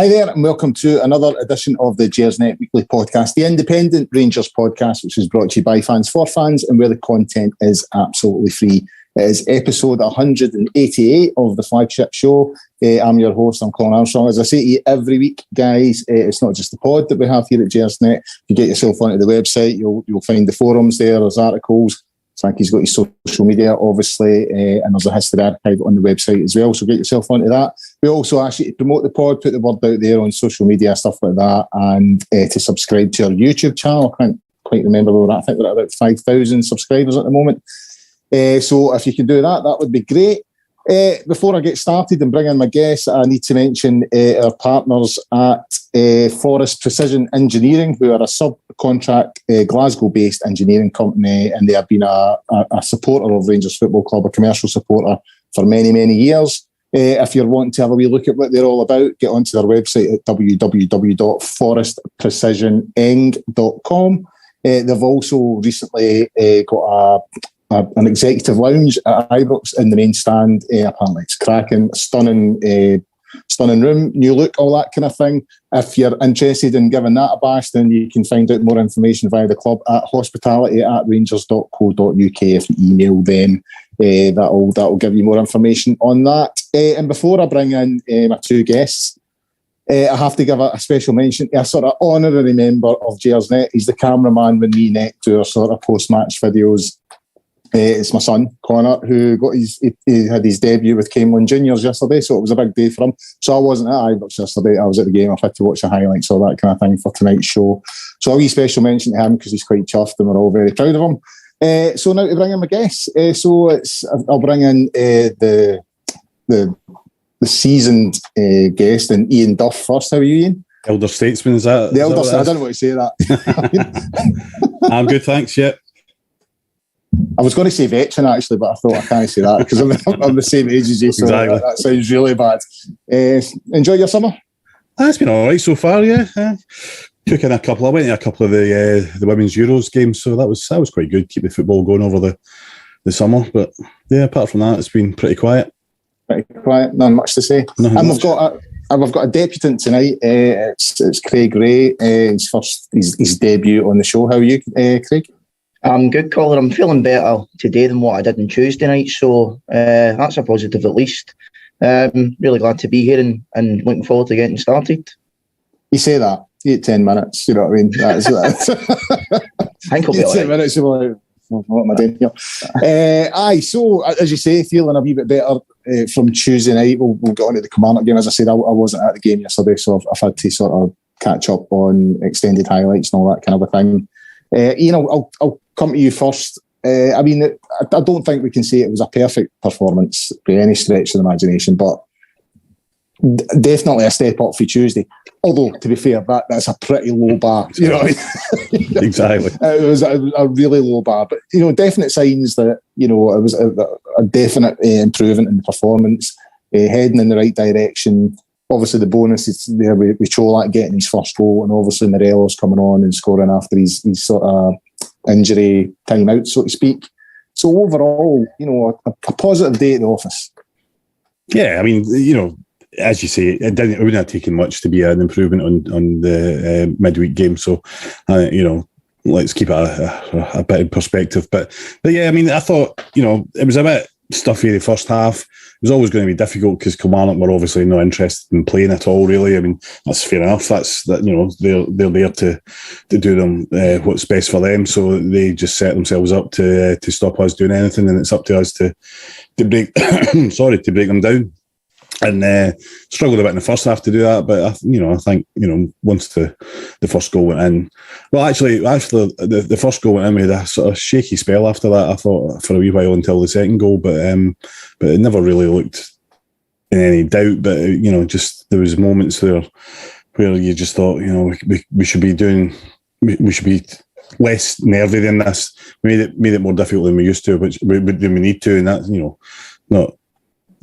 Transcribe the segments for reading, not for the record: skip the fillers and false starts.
Hi there, and welcome to another edition of the Gersnet Weekly Podcast, the independent Rangers podcast, which is brought to you by fans for fans and where the content is absolutely free. It is episode 188 of the flagship show. I'm your host, I'm Colin Armstrong. As I say to you every week, guys, it's not just the pod that we have here at Gersnet. If you get yourself onto the website, you'll find the forums there, there's articles. Frankie's got his social media, obviously, and there's a history archive on the website as well, so get yourself onto that. We also ask you to promote the pod, put the word out there on social media, stuff like that, and to subscribe to our YouTube channel. I can't quite remember where we're at. I think we're at about 5,000 subscribers at the moment. So if you can do that, that would be great. Before I get started and bring in my guests, I need to mention our partners at Forrest Precision Engineering, who are a subcontract Glasgow-based engineering company, and they have been a supporter of Rangers Football Club, a commercial supporter for many, many years. If you're wanting to have a wee look at what they're all about, get onto their website at www.forestprecisioneng.com. They've also recently got an executive lounge at Ibrox in the main stand. Apparently it's cracking, stunning room, new look, all that kind of thing. If you're interested in giving that a bash, then you can find out more information via the club at hospitality@rangers.co.uk. If you email them, that'll give you more information on that. And before I bring in my two guests, I have to give a special mention to a sort of honorary member of Gersnet. He's the cameraman when we net to our sort of post-match videos. It's my son, Connor, who he had his debut with Killie Juniors yesterday, so it was a big day for him. So I wasn't at Ibrox yesterday, I was at the game. I've had to watch the highlights, all that kind of thing for tonight's show. So a wee special mention to him because he's quite chuffed and we're all very proud of him. So now to bring in my guests. I'll bring in the seasoned guest, and Iain Duff first. How are you, Iain? Elder statesman, is that? The elder statesman, I don't know what to say that. I'm good, thanks, yeah. I was going to say veteran actually, but I thought I can't say that because I'm the same age as you, so exactly. That sounds really bad. Enjoy your summer? It's been all right so far, yeah. Took in I went to a couple of the Women's Euros games, so that was quite good. Keep the football going over the summer, but yeah, apart from that, it's been pretty quiet. Pretty quiet, not much to say. We've got a debutant tonight. It's Craig Ray. His debut on the show. How are you, Craig? I'm good, Colin. I'm feeling better today than what I did on Tuesday night, so that's a positive at least. Really glad to be here and looking forward to getting started. You say that, 8-10 minutes, you know what I mean? That's I think I'll be all 10 minutes, you're like, what am I doing here? So as you say, feeling a wee bit better from Tuesday night. We'll get on to the Kilmarnock game. As I said, I wasn't at the game yesterday, so I've had to sort of catch up on extended highlights and all that kind of a thing. Iain, I'll come to you first. I don't think we can say it was a perfect performance by any stretch of the imagination, but definitely a step up for Tuesday. Although, to be fair, that's a pretty low bar. You know what I mean? Exactly. It was a really low bar, but definite signs that it was a definite improvement in the performance, heading in the right direction. Obviously, the bonus is there with Cholak getting his first goal, and obviously Morelos coming on and scoring after his sort of injury timeout, so to speak. So overall, a positive day at the office. Yeah, I mean, as you say, it wouldn't have taken much to be an improvement on the midweek game. So, let's keep it a bit in perspective. But yeah, I mean, I thought, it was a bit stuffy the first half. It was always going to be difficult because Kilmarnock were obviously not interested in playing at all, really. I mean, that's fair enough. They're there to do them what's best for them. So they just set themselves up to stop us doing anything, and it's up to us to break to break them down. And struggled a bit in the first half to do that, but I think once the first goal went in, well, actually after the first goal went in, we had a sort of shaky spell after that. I thought for a wee while until the second goal, but it never really looked in any doubt. But just there was moments where you just thought, we should be less nervy than this. We made it more difficult than we used to, than we need to, and that not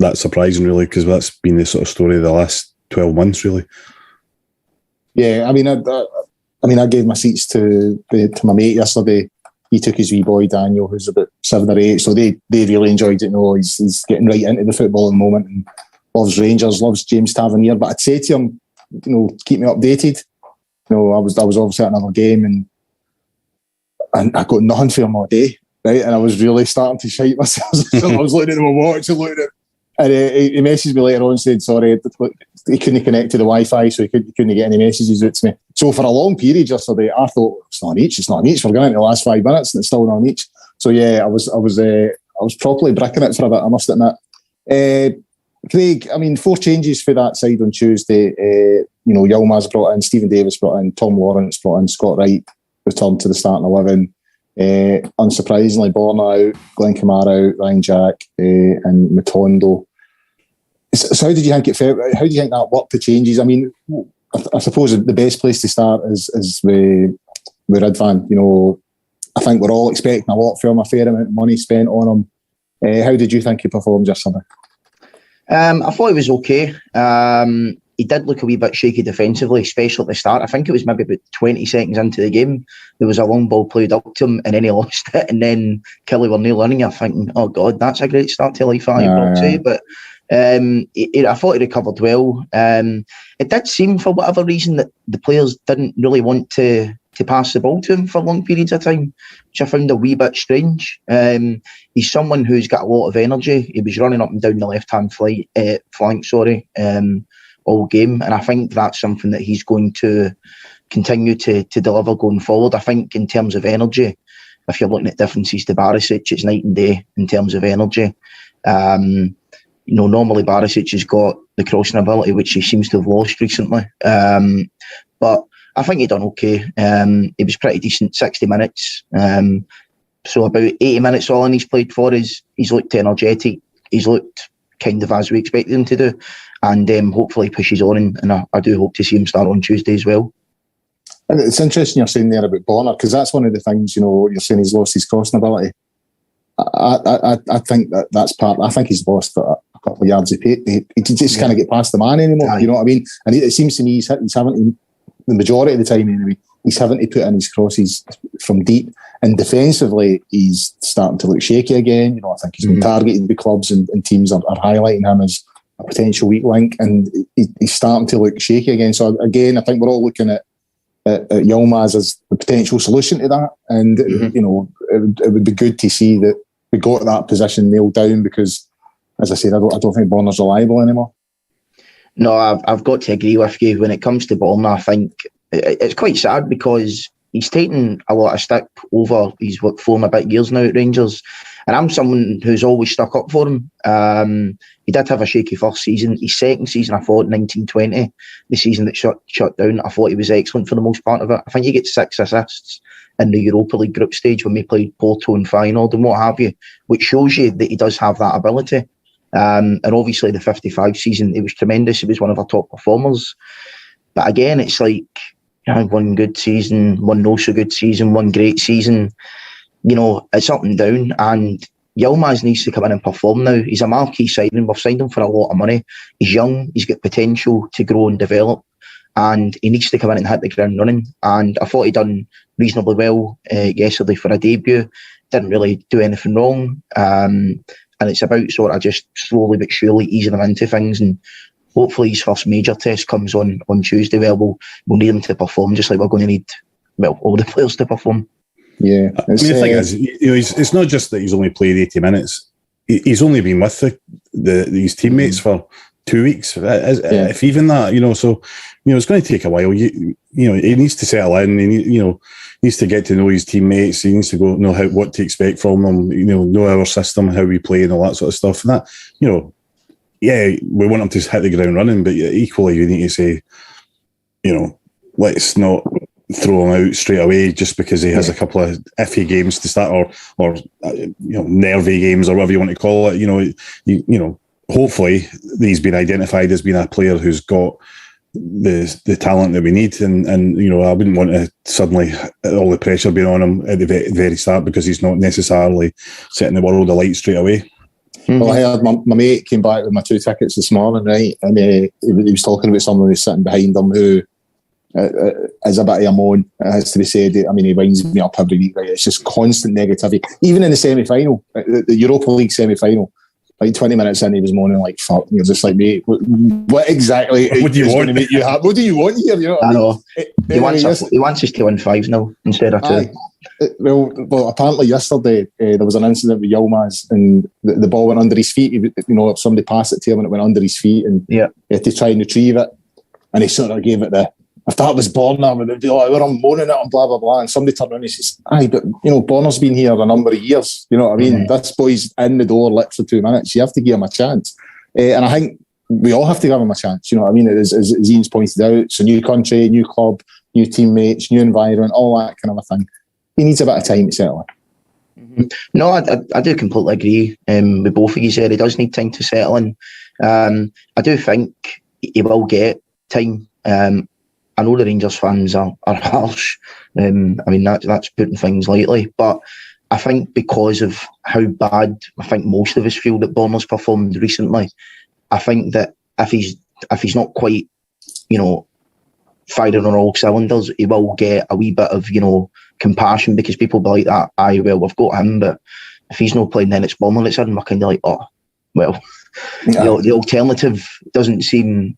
that surprising really, because that's been the sort of story of the last 12 months really. Yeah, I gave my seats to my mate yesterday. He took his wee boy Daniel, who's about 7 or 8, so they really enjoyed it. He's getting right into the football at the moment and loves Rangers, loves James Tavernier. But I'd say to him, keep me updated. I was obviously at another game and I got nothing for him all day, right? And I was really starting to shite myself. So I was looking at my watch and he messaged me later on saying, sorry, he couldn't connect to the Wi-Fi, so he couldn't get any messages out to me. So for a long period yesterday, I thought, it's not on each. We're going into the last 5 minutes and it's still not on each. So yeah, I was properly bricking it for a bit, I must admit. Craig, 4 changes for that side on Tuesday. Yilmaz brought in, Stephen Davis brought in, Tom Lawrence brought in, Scott Wright returned to the starting 11. Unsurprisingly, Borna out, Glenn Kamara out, Ryan Jack and Matondo. So how did you think it felt? How do you think that worked, the changes? I mean, I suppose the best place to start is with Ridvan. I think we're all expecting a lot from him, a fair amount of money spent on him. How did you think he performed yesterday? I thought he was okay. He did look a wee bit shaky defensively, especially at the start. I think it was maybe about 20 seconds into the game. There was a long ball played up to him and then he lost it. And then Killie were near running. You're thinking, oh God, that's a great start to life at Ibrox. But I thought he recovered well. It did seem, for whatever reason, that the players didn't really want to pass the ball to him for long periods of time, which I found a wee bit strange. He's someone who's got a lot of energy. He was running up and down the left-hand flank, all game, and I think that's something that he's going to continue to deliver going forward. I think in terms of energy, if you're looking at differences to Barisic, it's night and day in terms of energy. Normally Barisic has got the crossing ability, which he seems to have lost recently. But I think he done okay. He was pretty decent, 60 minutes. So about 80 minutes all in he's played for us. He's looked energetic. He's looked kind of as we expected him to do. And hopefully pushes on, and I do hope to see him start on Tuesday as well. And it's interesting you're saying there about Bonner, because that's one of the things, you're saying he's lost his crossing ability. I think that's part. I think he's lost a couple of yards of pace. He just can't get past the man anymore. Aye. You know what I mean? And it seems to me he's having to, the majority of the time anyway, he's having to put in his crosses from deep. And defensively, he's starting to look shaky again. I think he's been targeted by clubs and teams are highlighting him as a potential weak link, and he's starting to look shaky again. So again, I think we're all looking at Yilmaz as the potential solution to that. And it would be good to see that we got that position nailed down, because, as I said, I don't think Bonner's reliable anymore. No, I've got to agree with you. When it comes to Bonner, I think it's quite sad because he's taken a lot of stick over his 4 and a bit years now at Rangers. And I'm someone who's always stuck up for him. He did have a shaky first season. His second season, I thought, 1920, the season that shut down, I thought he was excellent for the most part of it. I think he gets 6 assists in the Europa League group stage when we played Porto and Feyenoord and what have you, which shows you that he does have that ability. And obviously the 55 season, he was tremendous. He was one of our top performers. But again, it's like, one good season, one not so good season, one great season. It's up and down, and Yilmaz needs to come in and perform now. He's a marquee signing. We've signed him for a lot of money. He's young. He's got potential to grow and develop, and he needs to come in and hit the ground running. And I thought he done reasonably well yesterday for a debut. Didn't really do anything wrong. And it's about sort of just slowly but surely easing him into things, and hopefully his first major test comes on Tuesday where we'll need him to perform, just like we're going to need all the players to perform. Yeah, the thing is, it's not just that he's only played 80 minutes. He's only been with his teammates for 2 weeks, if even that. So it's going to take a while. He needs to settle in. He needs to get to know his teammates. He needs to know what to expect from them. Know our system, how we play, and all that sort of stuff. And that, we want him to hit the ground running, but equally you need to say, let's not throw him out straight away just because he has a couple of iffy games to start, or nervy games, or whatever you want to call it. Hopefully he's been identified as being a player who's got the talent that we need, and I wouldn't want to suddenly all the pressure being on him at the very start, because he's not necessarily setting the world alight straight away. Well, I heard my mate came back with my 2 tickets this morning, right? And he was talking about someone who's sitting behind him who is a bit of a moan, it has to be said. I mean, he winds me up every week, right? It's just constant negativity. Even in the semi-final, the Europa League semi-final, Like 20 minutes in, he was moaning like, fuck. You're just like, mate, what exactly what do you want? To make you happy? What do you want here? You know what I know. He wants us to win 5-0 instead of 2. Well, apparently yesterday there was an incident with Yilmaz and the ball went under his feet. If somebody passed it to him and it went under his feet and he had to try and retrieve it. And he sort of gave it if that was Borna, we'd be like, we're moaning it and blah, blah, blah. And somebody turned around and says, aye, but, Borna's been here a number of years. You know what I mean? This boy's in the door lit for 2 minutes. You have to give him a chance. And I think we all have to give him a chance. You know what I mean? As Iain's pointed out, it's a new country, new club, new teammates, new environment, all that kind of a thing. He needs a bit of time to settle in. No, I do completely agree with both of you said. He does need time to settle in. I do think he will get time. I know the Rangers fans are harsh. I mean, that's putting things lightly. But I think because of how bad I think most of us feel that Borna's performed recently, I think that if he's not quite, firing on all cylinders, he will get a wee bit of, compassion, because people be like that. Aye, well, we've got him, but if he's not playing, then it's Borna that's in. We're kind of like, oh, well, the alternative doesn't seem,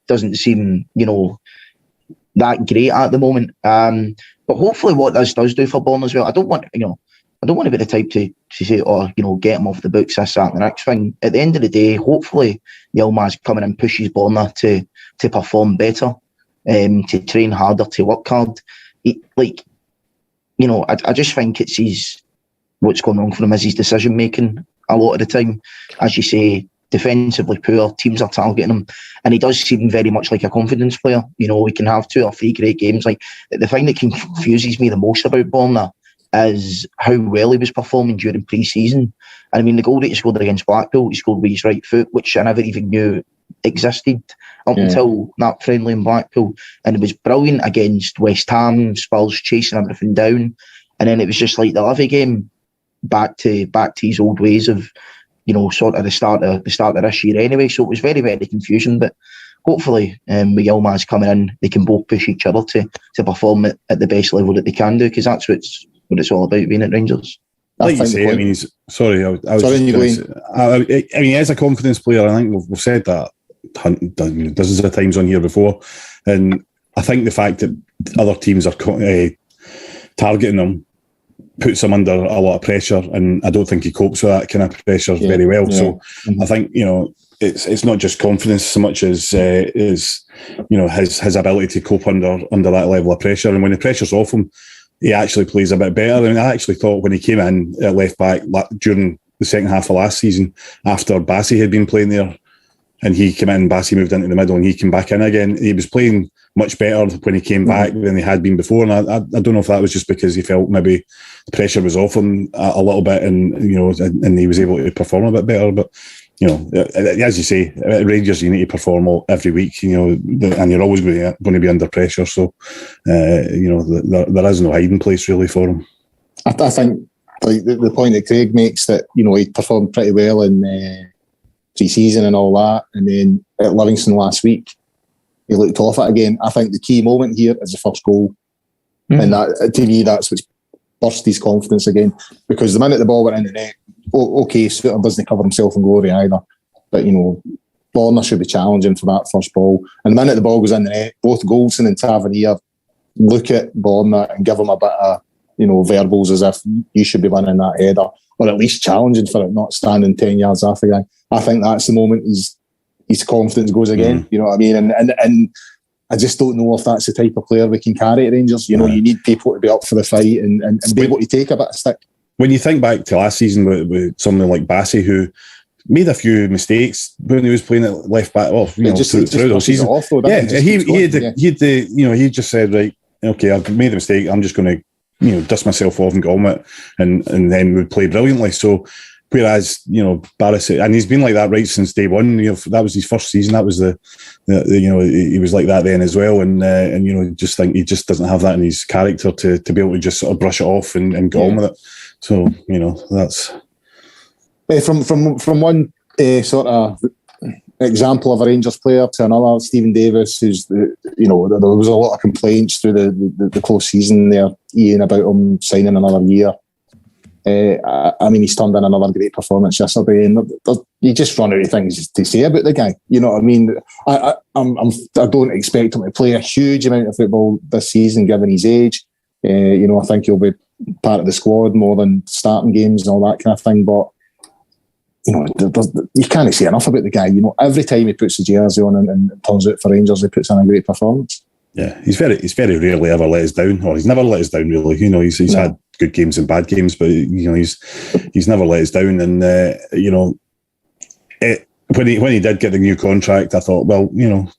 that great at the moment. But hopefully, what this does do for Borna as well, I don't want to be the type to say, get him off the books, this, that, and the next thing. At the end of the day, hopefully, Yilmaz coming in pushes Borna to perform better, to train harder, to work hard. I just think it's what's going on for him is his decision making a lot of the time. As you say, defensively poor, teams are targeting him, and he does seem very much like a confidence player. We can have 2 or 3 great games. Like, the thing that confuses me the most about Borna is how well he was performing during pre-season. And I mean, the goal that he scored against Blackpool, he scored with his right foot, which I never even knew existed up until that friendly in Blackpool. And it was brilliant against West Ham, Spurs chasing everything down. And then it was just like the Levy game, back to his old ways of, sort of the start of this year anyway. So it was very, very confusing. But hopefully, with Yilmaz coming in, they can both push each other to perform at the best level that they can do, because that's what it's all about being at Rangers. Like you say, I mean, as a confidence player, I think we've said that dozens of times on here before, and I think the fact that other teams are targeting him puts him under a lot of pressure, and I don't think he copes with that kind of pressure very well. Yeah. So I think it's not just confidence so much as his ability to cope under that level of pressure, and when the pressure's off him, he actually plays a bit better. I mean, I actually thought when he came in at left back during the second half of last season, after Bassey had been playing there, and he came in, Bassey moved into the middle, and he came back in again. He was playing much better when he came back than he had been before. And I don't know if that was just because he felt maybe the pressure was off him a little bit, and and he was able to perform a bit better. But as you say, at Rangers, you need to perform every week, and you're always going to be under pressure. So, there is no hiding place really for him. I think like the point that Craig makes, that he performed pretty well in pre-season and all that, and then at Livingston last week he looked off it again. I think the key moment here is the first goal, and that, to me, that's what's burst his confidence again, because the minute the ball went in the net, okay, Suter doesn't cover himself in glory either, but Borna should be challenging for that first ball, and the minute the ball goes in the net, both Goldson and Tavernier look at Borna and give him a bit of verbals as if you should be winning that header, or at least challenging for it, not standing 10 yards off the guy. I think that's the moment his confidence goes again. You know what I mean? And I just don't know if that's the type of player we can carry at Rangers. You need people to be up for the fight and be able to take a bit of stick. When you think back to last season with someone like Bassey, who made a few mistakes when he was playing at left back, through the season. Off, though, he just said, right, okay, I've made a mistake, I'm just going to dust myself off and get on with it, and then would play brilliantly. So whereas Barris, and he's been like that right since day one. That was his first season. That was he was like that then as well. And just think he just doesn't have that in his character to be able to just sort of brush it off and get on with it. So that's from one sort of example of a Rangers player to another. Stephen Davis, who's there was a lot of complaints through the close season there, Iain, about him signing another year. I mean, he's turned in another great performance yesterday, and you just run out of things to say about the guy. You know what I mean? I don't expect him to play a huge amount of football this season, given his age. You know, I think he'll be part of the squad more than starting games and all that kind of thing. But you know, you can't say enough about the guy. You know, every time he puts the jersey on and turns out for Rangers, he puts in a great performance. Yeah, he's very rarely ever let us down, or he's never let us down really. You know, he's had good games and bad games, but you know, he's never let us down. And you know, when he did get the new contract, I thought, well, you know,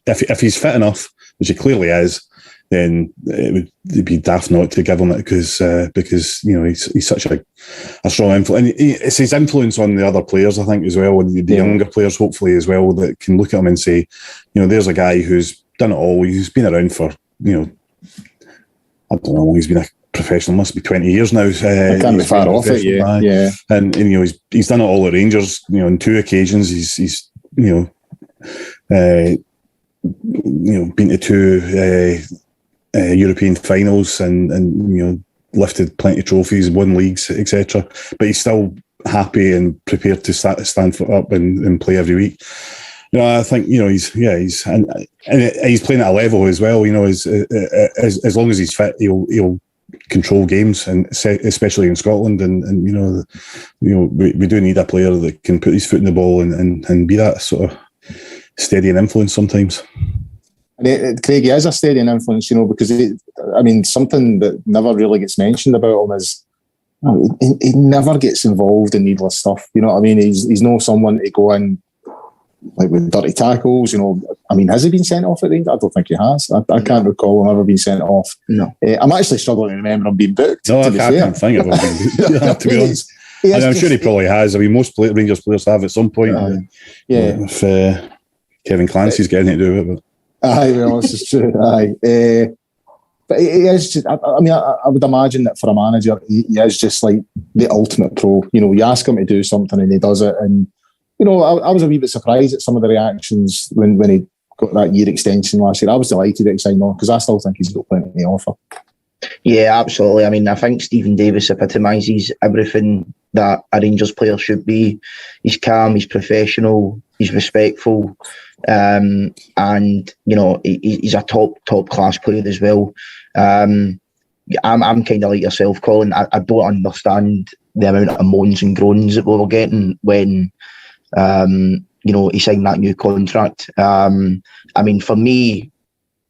if he's fit enough, which he clearly is, then it'd be daft not to give him it because you know he's such a strong influence, and it's his influence on the other players, I think, as well, and the younger players hopefully as well, that can look at him and say, you know, there's a guy who's done it all. He's been around for, you know, I don't know, he's been a professional, must be 20 years now. I can't be far off it, yeah. And you know, he's done it all at Rangers. You know, on 2 occasions, he's you know, been to 2 European finals and you know, lifted plenty of trophies, won leagues, etc. But he's still happy and prepared to stand up and play every week. You know, I think, you know, he's and he's playing at a level as well. You know, as long as he's fit, he'll control games, and especially in Scotland. And you know, we do need a player that can put his foot in the ball and be that sort of steadying influence sometimes. And Craig, he is a steadying influence, you know, because something that never really gets mentioned about him is he never gets involved in needless stuff. You know what I mean? He's not someone to go in like with dirty tackles, you know. I mean, has he been sent off at Rangers? I don't think he has. I can't recall him ever being sent off. No. I'm actually struggling to remember him being booked. No, I can't think of him being booked, to be honest. I'm sure he probably has. I mean, most Rangers players have at some point. If Kevin Clancy's getting it to do it. Aye, well, this is true. Aye. But he is just, I mean, I would imagine that for a manager, he is just like the ultimate pro. You know, you ask him to do something and he does it. And you know, I was a wee bit surprised at some of the reactions when he got that year extension last year. I was delighted that he signed on because I still think he's got plenty to offer. Yeah, absolutely. I mean, I think Stephen Davis epitomises everything that a Rangers player should be. He's calm, he's professional, he's respectful, and you know, he's a top class player as well. I'm kind of like yourself, Colin. I don't understand the amount of moans and groans that we were getting when you know, he signed that new contract. I mean, for me,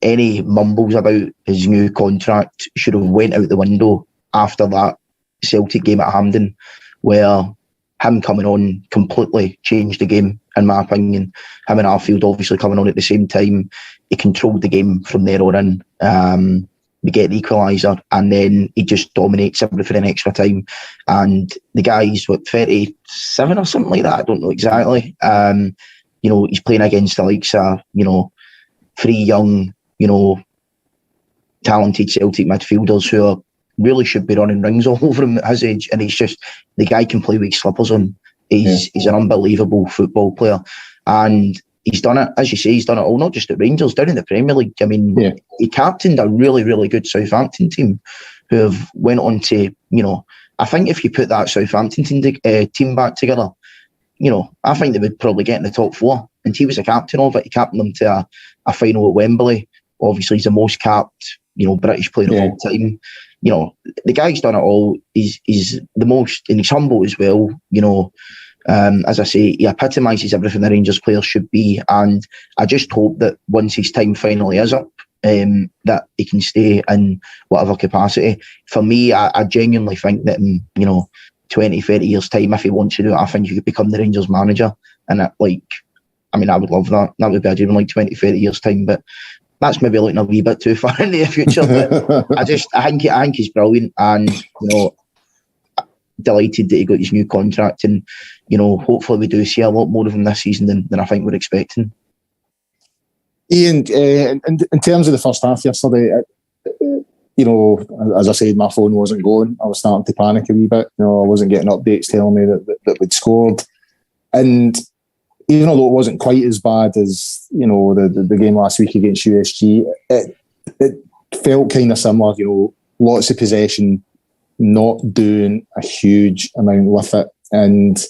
any mumbles about his new contract should have went out the window after that Celtic game at Hampden, where him coming on completely changed the game, in my opinion. Him and Arfield obviously coming on at the same time. He controlled the game from there on in. We get the equaliser, and then he just dominates everything in extra time. And the guy's, 37 or something like that? I don't know exactly. You know, he's playing against the likes of, you know, 3 young, you know, talented Celtic midfielders who really should be running rings all over him at his age. And he's just, the guy can play with slippers on. He's an unbelievable football player. And he's done it, as you say, he's done it all, not just at Rangers, down in the Premier League. I mean, he captained a really, really good Southampton team who have went on to, you know, I think if you put that Southampton team back together, you know, I think they would probably get in the top 4. And he was a captain of it. He captained them to a final at Wembley. Obviously, he's the most capped, you know, British player of all time. You know, the guy's done it all. He's the most, and he's humble as well, you know. As I say, he epitomises everything the Rangers players should be, and I just hope that once his time finally is up, that he can stay in whatever capacity. For me, I genuinely think that in, you know, 20, 30 years' time, if he wants to do it, I think he could become the Rangers manager. And I would love that. That would be a dream in like 20, 30 years' time, but that's maybe looking a wee bit too far into the future. But I think he's brilliant, and you know, delighted that he got his new contract, and you know, hopefully we do see a lot more of him this season than I think we're expecting. Iain, in terms of the first half yesterday, you know, as I said, my phone wasn't going. I was starting to panic a wee bit. You know, I wasn't getting updates telling me that we'd scored, and even although it wasn't quite as bad as, you know, the game last week against USG, it felt kind of similar. You know, lots of possession, not doing a huge amount with it, and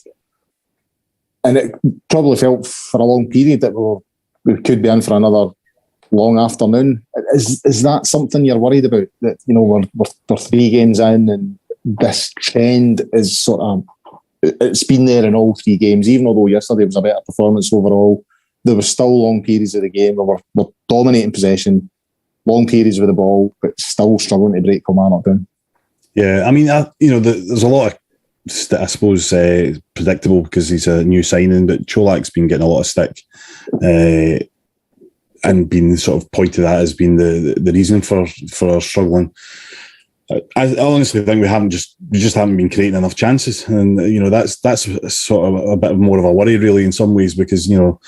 it probably felt for a long period that we could be in for another long afternoon. Is that something you're worried about? That, you know, we're 3 games in, and this trend is sort of, it's been there in all 3 games, even although yesterday was a better performance overall. There were still long periods of the game where we're dominating possession, long periods with the ball, but still struggling to break Kilmarnock down. Yeah, I mean, there's a lot of, I suppose, predictable because he's a new signing, but Cholak's been getting a lot of stick and been sort of pointed at as being the reason for our struggling. I honestly think we just haven't been creating enough chances, and you know that's sort of a bit more of a worry really in some ways, because you know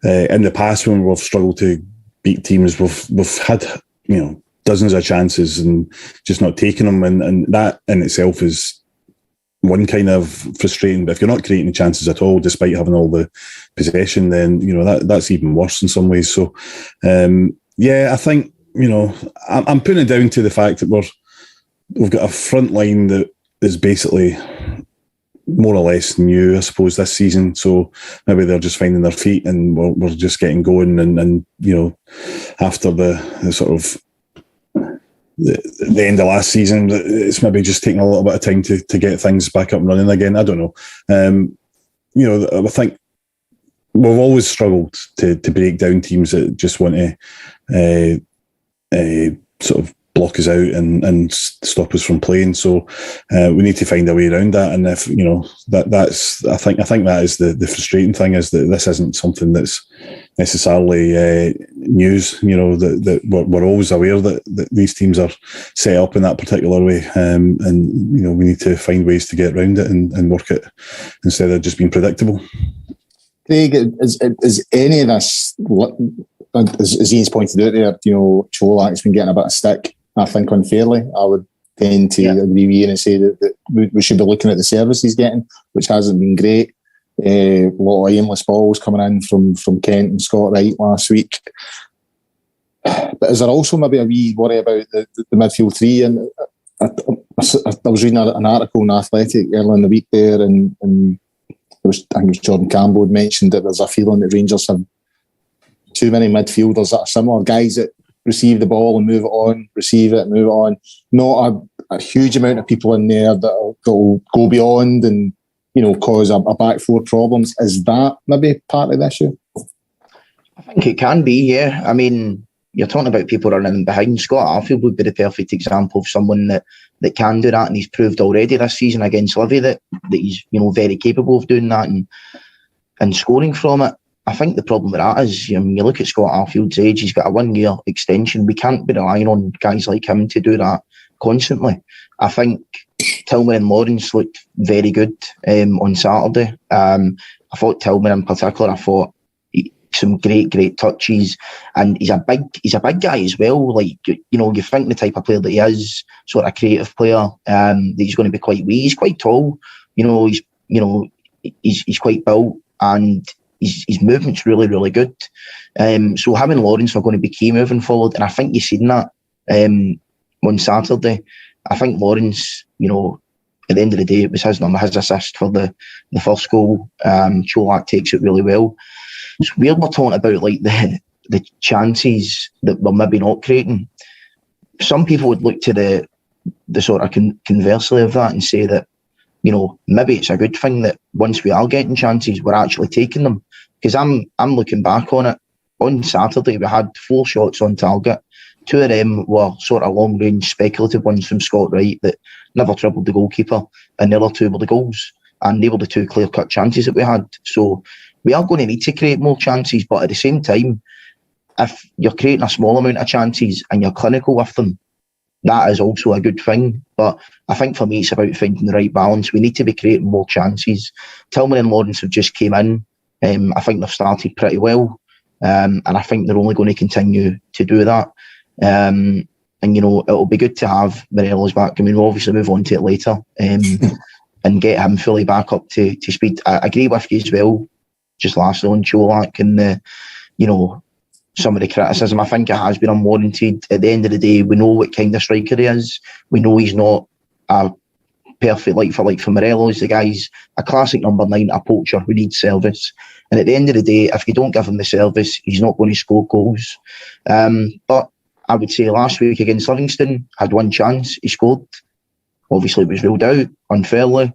in the past when we've struggled to beat teams, we've had, you know, dozens of chances and just not taking them, and that in itself is one kind of frustrating. But if you're not creating the chances at all, despite having all the possession, then you know that's even worse in some ways. So I think, you know, I'm putting it down to the fact that we've got a front line that is basically more or less new, I suppose, this season. So maybe they're just finding their feet, and we're just getting going. And you know, after the sort of the end of last season, it's maybe just taking a little bit of time to get things back up and running again. I don't know. You know, I think we've always struggled to break down teams that just want to sort of block us out and stop us from playing. So we need to find a way around that. And if, you know, that's I think that is the frustrating thing, is that this isn't something that's necessarily news. You know, that we're always aware that these teams are set up in that particular way, and you know, we need to find ways to get around it and work it instead of just being predictable. Craig, is any of this, as Iain's pointed out there, you know, Cholak's been getting a bit of stick, I think unfairly. I would tend to agree with Iain and say that we should be looking at the service he's getting, which hasn't been great. A lot of aimless balls coming in from Kent and Scott Wright last week. But is there also maybe a wee worry about the midfield 3? And I was reading an article in Athletic earlier in the week there, and I think it was Jordan Campbell had mentioned that there's a feeling that Rangers have too many midfielders that are similar, guys that receive the ball and move it on, receive it and move it on. Not a huge amount of people in there that will go beyond and, you know, cause a back 4 problems. Is that maybe part of the issue? I think it can be, yeah. I mean, you're talking about people running behind. Scott Arfield would be the perfect example of someone that can do that, and he's proved already this season against Livy that he's, you know, very capable of doing that and scoring from it. I think the problem with that is, you know, when you look at Scott Arfield's age, he's got a 1-year extension. We can't be relying on guys like him to do that constantly. I think Tillman and Lawrence looked very good on Saturday. I thought Tillman in particular, I thought some great touches, and he's a big guy as well. Like, you know, you think the type of player that he is, sort of creative player, that he's going to be quite wee. He's quite tall, he's quite built, and his movement's really good. So having Lawrence are going to be key moving forward, and I think you've seen that on Saturday. I think Lawrence, you know, at the end of the day, it was his assist for the first goal. Cholak takes it really well. It's weird we're talking about like the chances that we're maybe not creating. Some people would look to the sort of conversely of that and say that, you know, maybe it's a good thing that once we are getting chances, we're actually taking them. Because I'm looking back on it. On Saturday, we had 4 shots on target. 2 of them were sort of long-range speculative ones from Scott Wright that never troubled the goalkeeper, and the other 2 were the goals. And they were the 2 clear-cut chances that we had. So we are going to need to create more chances, but at the same time, if you're creating a small amount of chances and you're clinical with them, that is also a good thing. But I think for me, it's about finding the right balance. We need to be creating more chances. Tillman and Lawrence have just came in. I think they've started pretty well. And I think they're only going to continue to do that. And, you know, it'll be good to have Morelos back. I mean, we'll obviously move on to it later and get him fully back up to speed. I agree with you as well, just lastly on Cholak and some of the criticism. I think it has been unwarranted. At the end of the day, we know what kind of striker he is. We know he's not a perfect like for Morelos. The guy's a classic number 9, a poacher who needs service. And at the end of the day, if you don't give him the service, he's not going to score goals. But I would say last week against Livingston, had one chance, he scored. Obviously, it was ruled out unfairly.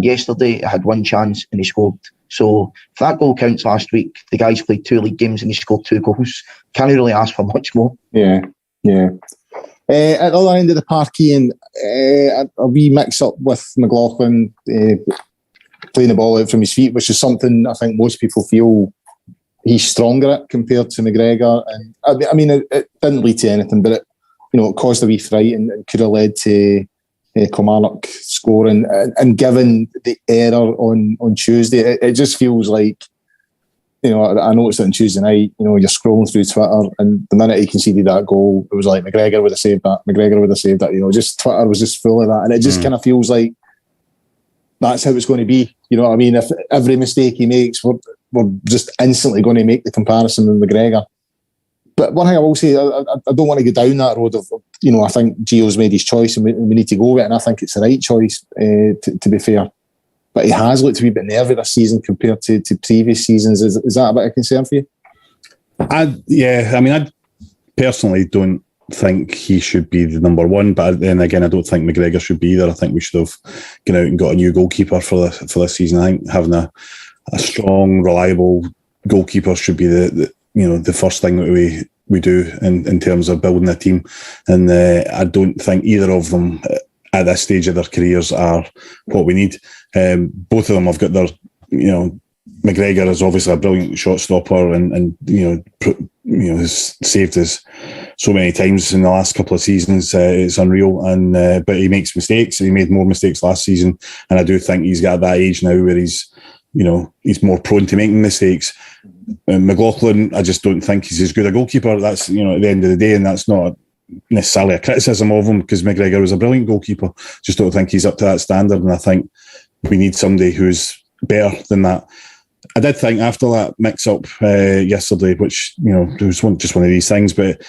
Yesterday, I had one chance and he scored. So if that goal counts last week, the guy's played 2 league games and he scored 2 goals. Can't really ask for much more. Yeah. At the other end of the park, Iain, a wee mix-up with McLaughlin playing the ball out from his feet, which is something I think most people feel he's stronger at compared to McGregor. And I mean, it didn't lead to anything, but it caused a wee fright and could have led to Kilmarnock scoring. And given the error on Tuesday, it just feels like, I noticed it on Tuesday night, you're scrolling through Twitter and the minute he conceded that goal, it was like McGregor would have saved that. Just Twitter was just full of that. And it just kind of feels like that's how it's going to be. You know what I mean? If every mistake he makes, we're just instantly going to make the comparison with McGregor. But one thing I will say, I don't want to go down that road of, I think Gio's made his choice and we need to go with it. And I think it's the right choice, to be fair. But he has looked a wee bit nervy this season compared to previous seasons. Is that a bit of concern for you? I personally don't think he should be the number one, but then again, I don't think McGregor should be either. I think we should have gone out and got a new goalkeeper for this season. I think having a strong, reliable goalkeeper should be the first thing that we do in terms of building a team. And I don't think either of them at this stage of their careers are what we need. Both of them have got their, McGregor is obviously a brilliant shot stopper and has saved us so many times in the last couple of seasons. It's unreal. But he makes mistakes. He made more mistakes last season. And I do think he's got that age now where he's more prone to making mistakes. McLaughlin, I just don't think he's as good a goalkeeper. That's, at the end of the day, and that's not necessarily a criticism of him because McGregor was a brilliant goalkeeper. Just don't think he's up to that standard, and I think we need somebody who's better than that. I did think after that mix-up yesterday, which, it was just one of these things, but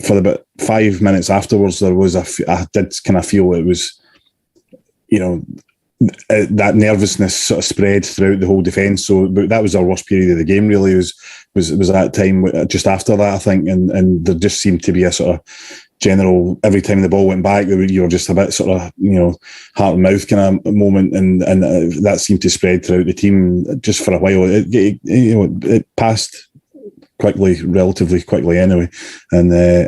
for about 5 minutes afterwards, I did kind of feel it was, that nervousness sort of spread throughout the whole defence. So that was our worst period of the game, really, was that time just after that, I think. And there just seemed to be a sort of general, every time the ball went back, you were just a bit sort of, heart and mouth kind of moment. And that seemed to spread throughout the team just for a while. It passed relatively quickly anyway, and there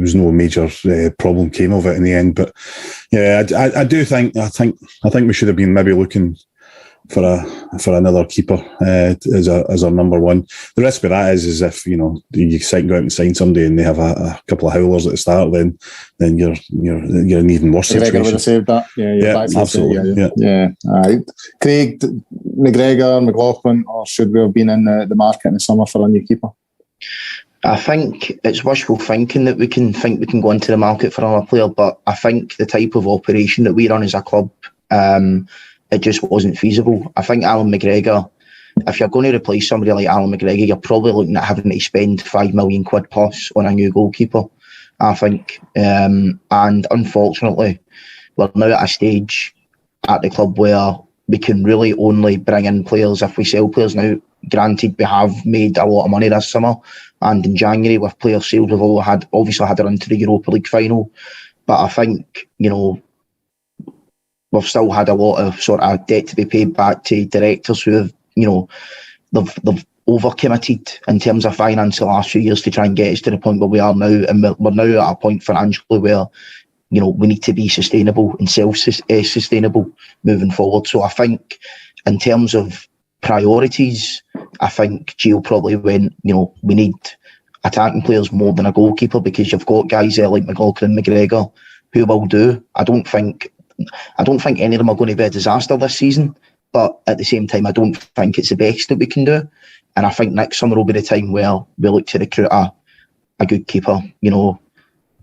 was no major problem came of it in the end. But yeah, I think we should have been maybe looking for another keeper as our number one. The risk with that is if you go out and sign somebody and they have a couple of howlers at the start, then you're in an even worse situation. McGregor would have saved that. Yeah, absolutely. Yeah. Craig, McGregor, McLaughlin, or should we have been in the market in the summer for a new keeper? I think it's wishful thinking that we can go into the market for another player, but I think the type of operation that we run as a club, it just wasn't feasible. I think Alan McGregor, if you're going to replace somebody like Alan McGregor, you're probably looking at having to spend £5 million plus on a new goalkeeper, I think. And unfortunately, we're now at a stage at the club where we can really only bring in players if we sell players. Now, granted, we have made a lot of money this summer, and in January with player sales, we've obviously had a run to the Europa League final. But I think, we've still had a lot of sort of debt to be paid back to directors who have, they've overcommitted in terms of finance the last few years to try and get us to the point where we are now. And we're now at a point financially where, we need to be sustainable and self-sustainable moving forward. So I think in terms of priorities, I think Gio probably went, we need attacking players more than a goalkeeper because you've got guys there like McLaughlin and McGregor who will do. I don't think any of them are going to be a disaster this season, but at the same time, I don't think it's the best that we can do. And I think next summer will be the time where we look to recruit a good keeper,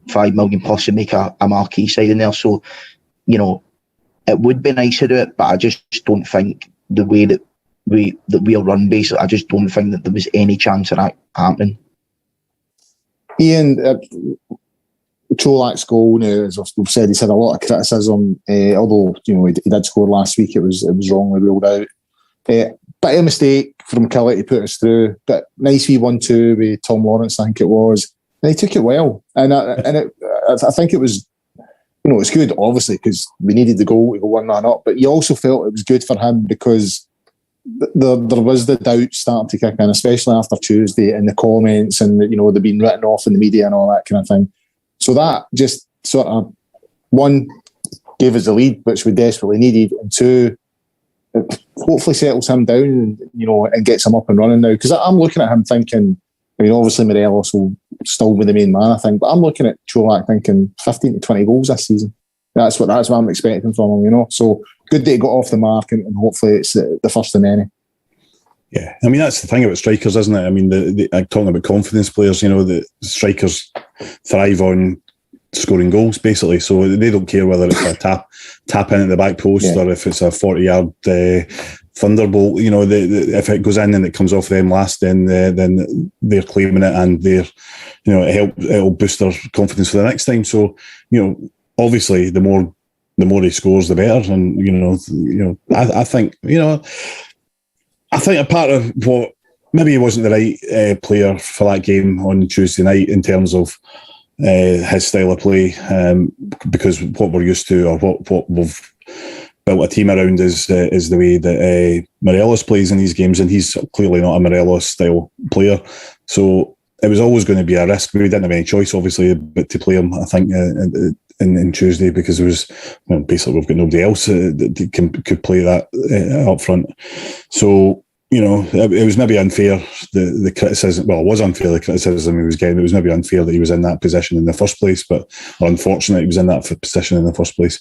£5 million plus and make a marquee side in there. So, it would be nice to do it, but I just don't think the way that we are run, basically, I just don't think that there was any chance of that happening. Iain, Cholak's goal now, as we've said, he's had a lot of criticism. Although he did score last week, it was wrongly ruled out. Bit of a mistake from Killie to put us through, but nice wee 1-2 with Tom Lawrence, I think it was, and he took it well. And I think it was, it's good obviously because we needed the goal to go 1-0 up, but you also felt it was good for him because there was the doubt starting to kick in, especially after Tuesday, and the comments and they've been written off in the media and all that kind of thing. So that just sort of, one, gave us the lead, which we desperately needed, and two, hopefully settles him down and gets him up and running now. Because I'm looking at him thinking, obviously Morelos will still be the main man, I think, but I'm looking at Cholak thinking 15 to 20 goals this season. That's what I'm expecting from him, So good that he got off the mark, and hopefully it's the first of many. Yeah, I mean, that's the thing about strikers, isn't it? I mean, I'm talking about confidence players, the strikers thrive on scoring goals, basically. So they don't care whether it's a tap in at the back post or if it's a 40-yard thunderbolt. If it goes in and it comes off them last, then they're claiming it, and it'll boost their confidence for the next time. So, obviously, the more he scores, the better. And I think a part of what maybe he wasn't the right player for that game on Tuesday night in terms of his style of play, because what we're used to, or what we've built a team around, is the way that Morelos plays in these games, and he's clearly not a Morelos style player. So it was always going to be a risk. We didn't have any choice, obviously, but to play him, I think, in Tuesday, because there was basically we've got nobody else that could play that up front. So it was maybe unfair, the criticism. Well, it was unfair, the criticism he was getting. It was maybe unfair that he was in that position in the first place, but unfortunately, he was in that position in the first place.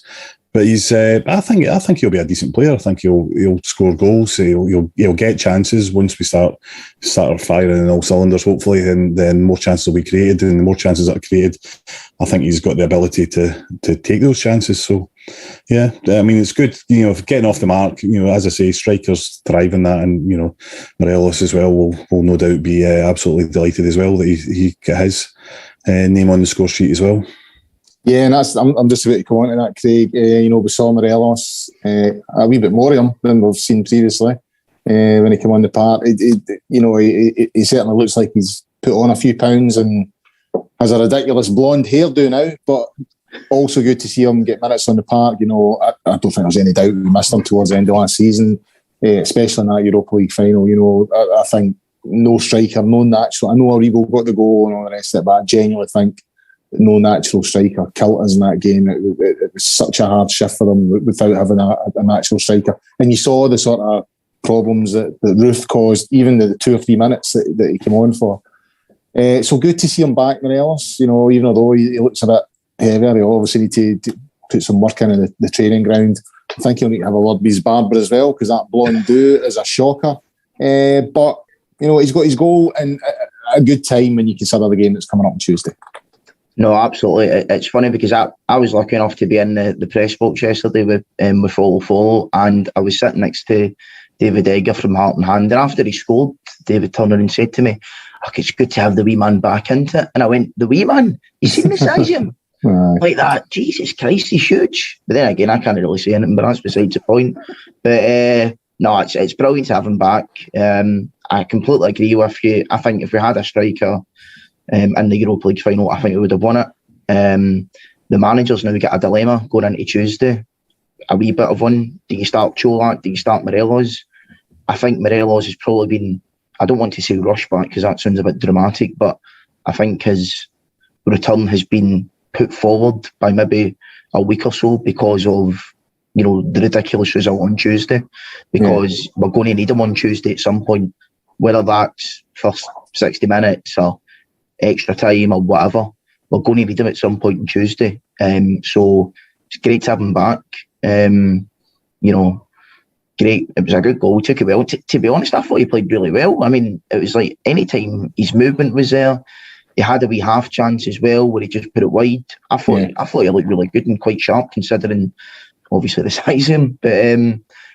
But he's, I think he'll be a decent player. I think he'll score goals. He'll get chances once we start firing in all cylinders. Hopefully, then more chances will be created, and the more chances that are created, I think he's got the ability to take those chances. So, yeah, I mean, it's good. Getting off the mark. As I say, strikers thrive in that, and Morelos as well will no doubt be absolutely delighted as well that he got his name on the score sheet as well. Yeah, and I'm just about to come on to that, Craig. We saw Morelos a wee bit more of him than we've seen previously when he came on the park. He certainly looks like he's put on a few pounds and has a ridiculous blonde hairdo now, but also good to see him get minutes on the park. I don't think there's any doubt we missed him towards the end of last season, especially in that Europa League final. I think no striker, no natural. I know Aribo got the goal and all the rest of it, but I genuinely think no natural striker killed us in that game. It was such a hard shift for them without having a natural striker. And you saw the sort of problems that Ruth caused, even the 2 or 3 minutes that he came on for. So good to see him back, Morelos. Even although he looks a bit heavier, he'll obviously need to put some work in the training ground. I think he'll need to have a word with his barber as well, because that blonde do is a shocker. But he's got his goal and a good time when you consider the game that's coming up on Tuesday. No, absolutely. It's funny because I was lucky enough to be in the press box yesterday with Follow, and I was sitting next to David Egger from Heart and Hand. And after he scored, David turned around and said to me, it's good to have the wee man back into it. And I went, the wee man? You seen the size of him? Like that? Jesus Christ, he's huge. But then again, I can't really say anything, but that's besides the point. But no, it's brilliant to have him back. I completely agree with you. I think if we had a striker in the Europa League final, I think we would have won it. The managers now get a dilemma going into Tuesday, a wee bit of one. Do you start Cholak? Do you start Morelos? I think Morelos has probably been, I don't want to say rushed back because that sounds a bit dramatic, but I think his return has been put forward by maybe a week or so because of the ridiculous result on Tuesday, because we're going to need him on Tuesday at some point, whether that's for 60 minutes or extra time or whatever. We're going to need him at some point on Tuesday. So it's great to have him back. Great. It was a good goal. Took it well. To be honest, I thought he played really well. I mean, it was like any time his movement was there, he had a wee half chance as well where he just put it wide. I thought he looked really good and quite sharp considering obviously the size of him. But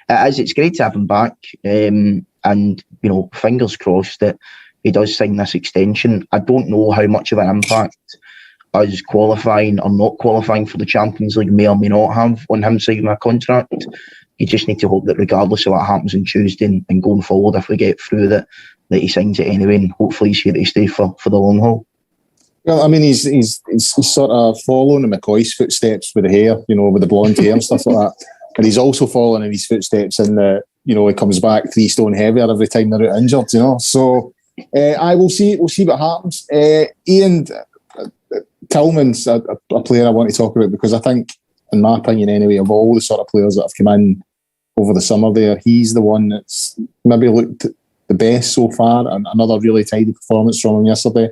it's great to have him back. And fingers crossed that he does sign this extension. I don't know how much of an impact us qualifying or not qualifying for the Champions League may or may not have on him signing a contract. You just need to hope that regardless of what happens on Tuesday and going forward, if we get through that he signs it anyway, and hopefully he's here to stay for the long haul. Well, I mean, he's sort of following in McCoy's footsteps with the hair, with the blonde hair and stuff like that. And he's also following in his footsteps in the, he comes back 3 stone heavier every time they're out injured, So I will see. We'll see what happens. Iain, Tillman's a player I want to talk about, because I think, in my opinion anyway, of all the sort of players that have come in over the summer there, he's the one that's maybe looked the best so far, and another really tidy performance from him yesterday.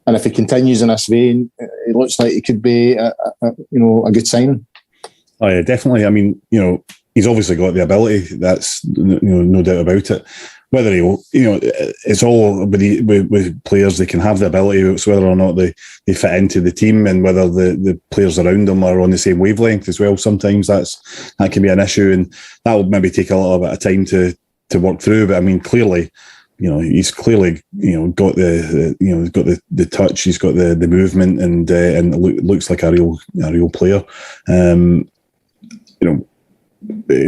And if he continues in this vein, it looks like it could be a good signing. Oh yeah, definitely. I mean, he's obviously got the ability. That's no doubt about it. Whether he'll, it's all with players. They can have the ability. It's whether or not they fit into the team, and whether the players around them are on the same wavelength as well. Sometimes that can be an issue, and that will maybe take a little bit of time to work through. But I mean, clearly, he's clearly got the touch. He's got the movement, and looks like a real player.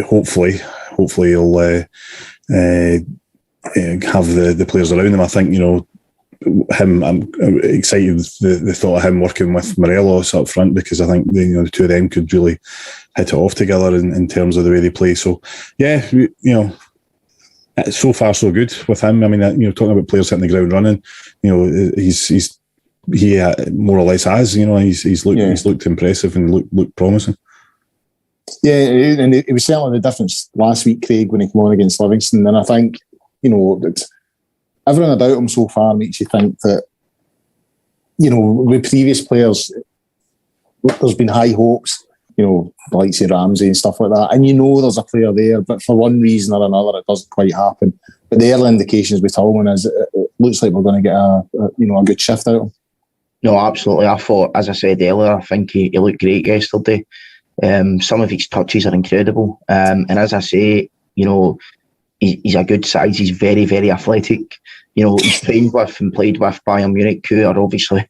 Hopefully he'll have the players around him. I think him. I'm excited the thought of him working with Morelos up front, because I think the two of them could really hit it off together in terms of the way they play. So yeah, so far so good with him. I mean, talking about players hitting the ground running, he more or less has. He's looked impressive and looked promising. Yeah, and it was certainly the difference last week, Craig, when he came on against Livingston. And I think, that everything about him so far makes you think that, with previous players, there's been high hopes, like say Ramsey and stuff like that. And there's a player there, but for one reason or another, it doesn't quite happen. But the early indications with Tillman is it looks like we're going to get a good shift out of him. No, absolutely. I thought, as I said earlier, I think he looked great yesterday. Some of his touches are incredible. And as I say, he's a good size. He's very, very athletic. He's trained with and played with Bayern Munich, who are obviously,